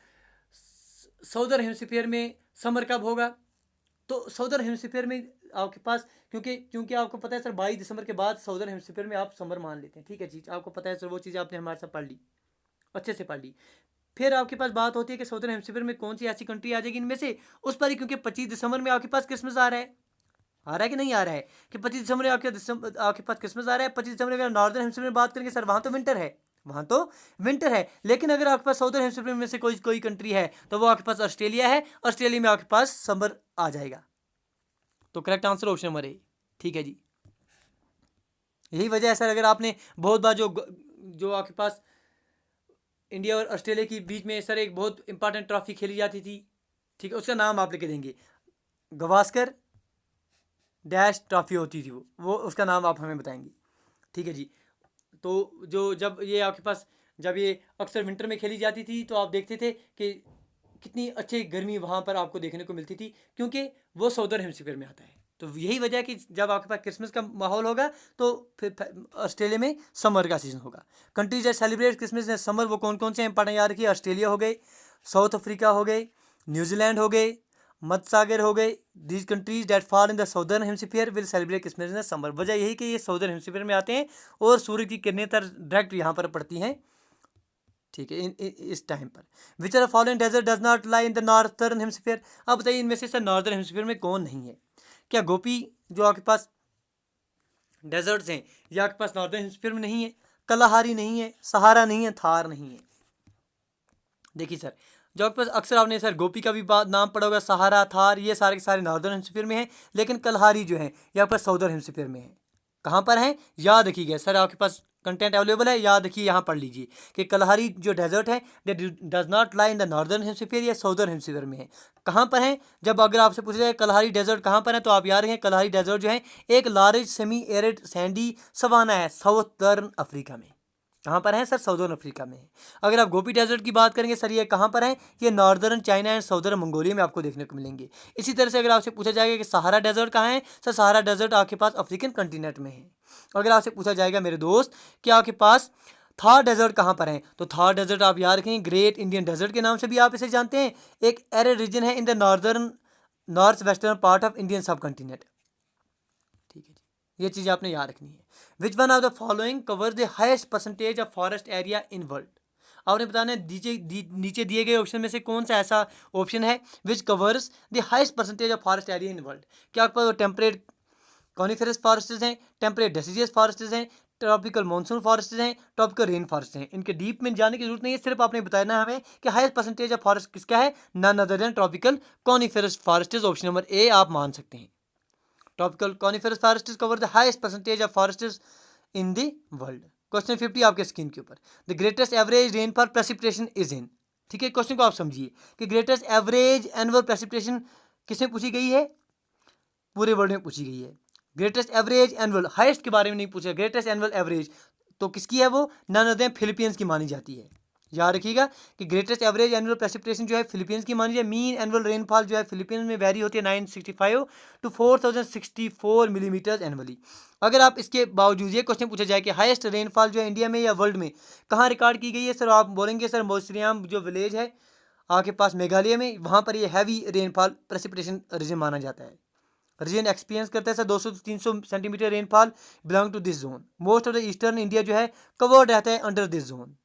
साउदर्न हेमिस्फीयर में समर कब होगा, तो साउदर्न हेमिस्फीयर में आपके पास, क्योंकि आपको पता है सर 22 दिसंबर के बाद साउदर्न हेमिस्फीयर में आप समर मान लेते हैं, ठीक है चीज़ आपको पता है सर, वो चीज़ आपने हमारे साथ पढ़ ली, अच्छे से पढ़ ली। फिर आपके पास बात होती है कि साउदर्न हेमिस्फीयर में कौन सी ऐसी कंट्री आ जाएगी इनमें से, उस पर ही, क्योंकि 25 दिसंबर में आपके पास क्रिसमस आ रहा है कि नहीं आ रहा है, कि 25 दिसंबर में आपके पास क्रिसमस आ रहा है। 25 दिसंबर में नॉर्दर्न हेमिस्फीयर में बात करेंगे सर, वहाँ तो विंटर है, वहाँ तो विंटर है, लेकिन अगर आपके पास साउदर्न हेमिस्फीयर में से कोई कंट्री है तो वो आपके पास ऑस्ट्रेलिया है, ऑस्ट्रेलिया में आपके पास समर आ जाएगा। तो करेक्ट आंसर ऑप्शन नंबर ए, ठीक है जी। यही वजह है सर, अगर आपने बहुत बार जो आपके पास इंडिया और ऑस्ट्रेलिया के बीच में सर एक बहुत इंपॉर्टेंट ट्रॉफी खेली जाती थी, ठीक है, उसका नाम आप लिख देंगे, गवास्कर डैश ट्रॉफी होती थी वो उसका नाम आप हमें बताएंगे, ठीक है जी। तो जब ये आपके पास, जब ये अक्सर विंटर में खेली जाती थी, तो आप देखते थे कि कितनी अच्छी गर्मी वहाँ पर आपको देखने को मिलती थी, क्योंकि वो साउदर्न हेमिस्फीयर में आता है। तो यही वजह है कि जब आपके पास क्रिसमस का माहौल होगा तो फिर ऑस्ट्रेलिया में समर का सीजन होगा। Countries that celebrate Christmas in summer वो कौन कौन से इंपॉर्टेंट याद रखिए, ऑस्ट्रेलिया हो गए, साउथ अफ्रीका हो गए, न्यूजीलैंड हो गए, मध्य सागर हो गए। These countries that fall in the southern hemisphere will celebrate Christmas in the summer. वजह यही कि ये साउदर्न हेमिस्फीयर में आते हैं और सूर्य की किरणें डायरेक्ट यहाँ पर पड़ती हैं, ठीक है, इस टाइम पर। Which are following desert does not lie in the northern hemisphere. अब बताइए इनमें से सर नॉर्दर्न हेमिस्फीयर में कौन नहीं है। क्या गोपी जो आपके पास डेजर्ट्स हैं ये आपके पास नॉर्दर्न हेमिस्फीयर में नहीं है, कलाहारी नहीं है, सहारा नहीं है, थार नहीं है। देखिए सर, जो आपके पास अक्सर आपने सर गोपी का भी नाम पड़ा होगा, सहारा, थार, ये सारे के सारे नॉर्दर्न हेमिस्फीयर में हैं, लेकिन कलहारी जो है ये आपके पास साउदर्न हेमिस्फीयर में है। कहाँ पर है याद रखिएगा सर, आपके पास कंटेंट अवेलेबल है, याद रखिए, यहाँ पढ़ लीजिए कि कलहारी जो डेजर्ट है does not lie in the northern hemisphere या साउदर्न हेमिस्फीयर में है। कहाँ पर है, जब अगर आपसे पूछा जाए कलहारी डेजर्ट कहाँ पर है, तो आप याद रखें कलहारी डेजर्ट जो है एक large semi arid sandy savanna है साउदर्न अफ्रीका में। कहाँ पर है सर, साउदर्न अफ्रीका में है। अगर आप गोपी डेजर्ट की बात करेंगे सर, ये कहाँ पर है, ये northern China and southern Mongolia में आपको देखने को मिलेंगे। इसी तरह से अगर आपसे पूछा जाएगा कि सहारा डेजर्ट कहाँ है, सर सहारा डेजर्ट आपके पास अफ्रीकन कंटिनेंट में है। अगर आपसे पूछा जाएगा मेरे दोस्त कि आपके पास थार डेजर्ट कहाँ पर है, तो थार डेजर्ट आप याद रखें ग्रेट इंडियन डेजर्ट के नाम से भी आप इसे जानते हैं, एक एरिड रीजन है इन the north western part of Indian सब कंटिनेंट, ठीक है जी, ये चीज़ आपने याद रखनी है। Which one of the following cover the highest percentage of forest area in world. आपने बताना है नीचे दिए गए ऑप्शन में से कौन सा ऐसा ऑप्शन है which covers the highest percentage of forest area in world. क्या आपके पास टेम्परेट कॉनिफेरस फॉरेस्ट्स हैं, टेम्परेट डेसिडियस फॉरेस्ट्स हैं, ट्रॉपिकल मानसून फॉरेस्ट हैं, ट्रॉपिकल रेन फॉरेस्ट हैं। इनके डीप में जाने की जरूरत नहीं है, सिर्फ आपने बताना है हमें कि हाईएस्ट परसेंटेज ऑफ फॉरेस्ट किसका है, none other than tropical coniferous forests. Option number A आप मान सकते हैं। Tropical coniferous forests cover the highest percentage of forests in the world. Question 50 आपके स्क्रीन के ऊपर, the greatest average rainfall precipitation is in. ठीक है, क्वेश्चन को आप समझिए कि ग्रेटेस्ट एवरेज एनुअल प्रेसिपिटेशन किसमें पूछी गई है, पूरे वर्ल्ड में पूछी गई है। ग्रेटेस्ट एवरेज एनुअल, हाईएस्ट के बारे में नहीं पूछा, ग्रेटेस्ट एनुअल एवरेज तो किसकी है, वो नन अदर फिलीपींस की मानी जाती है। याद रखिएगा कि ग्रेटेस्ट एवरेज एनुअल प्रेसिपिटेशन जो है फिलीपींस की मानी जाए। मीन एनुअल रेनफॉल जो है फिलीपींस में वेरी होती है 965 टू 4064 मिलीमीटर एनुअली। अगर आप इसके बावजूद ये क्वेश्चन पूछा जाए कि हाईएस्ट रेनफॉल जो है इंडिया में या वर्ल्ड में कहाँ रिकॉर्ड की गई है, सर आप बोलेंगे सर मोसरियाम जो विलेज है आपके पास मेघालय में, वहाँ पर ये हैवी रेनफॉल प्रेसिपिटेशन रीजन माना जाता है। रीजन एक्सपीरियंस करता है सर 200 से 300 centimetre rainfall belong to this zone. Most of the eastern India जो है कवर्ड रहता है under this zone.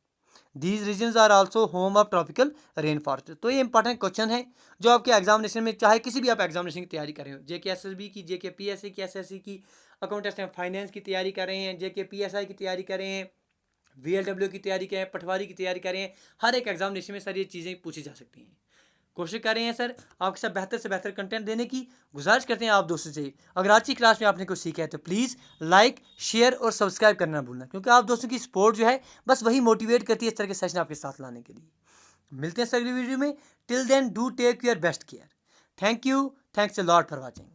These regions are also home of tropical rain forest. तो ये इंपॉर्टेंट क्वेश्चन है जो आपके एग्जामिनेशन में, चाहे किसी भी आप एग्जामिनेशन की तैयारी कर रहे हो, JKSSB की, JKPSC की, SSC की, अकाउंटेंट एंड फाइनेंस की तैयारी कर रहे हैं, JKPSI की तैयारी कर रहे हैं, VLW की तैयारी कर रहे हैं, पटवारी की तैयारी कर रहे हैं, हर एक एग्जामिनेशन में सर ये चीज़ें पूछी जा सकती हैं। कोशिश कर रहे हैं सर आपके साथ बेहतर से बेहतर कंटेंट देने की, गुजारिश करते हैं आप दोस्तों से। अगर आज की क्लास में आपने कुछ सीखा है तो प्लीज़ लाइक, शेयर और सब्सक्राइब करना ना भूलना, क्योंकि आप दोस्तों की सपोर्ट जो है बस वही मोटिवेट करती है इस तरह के सेशन आपके साथ लाने के लिए। मिलते हैं सर अगली वीडियो में। Till then do take your best care. Thank you, thanks a lot for watching.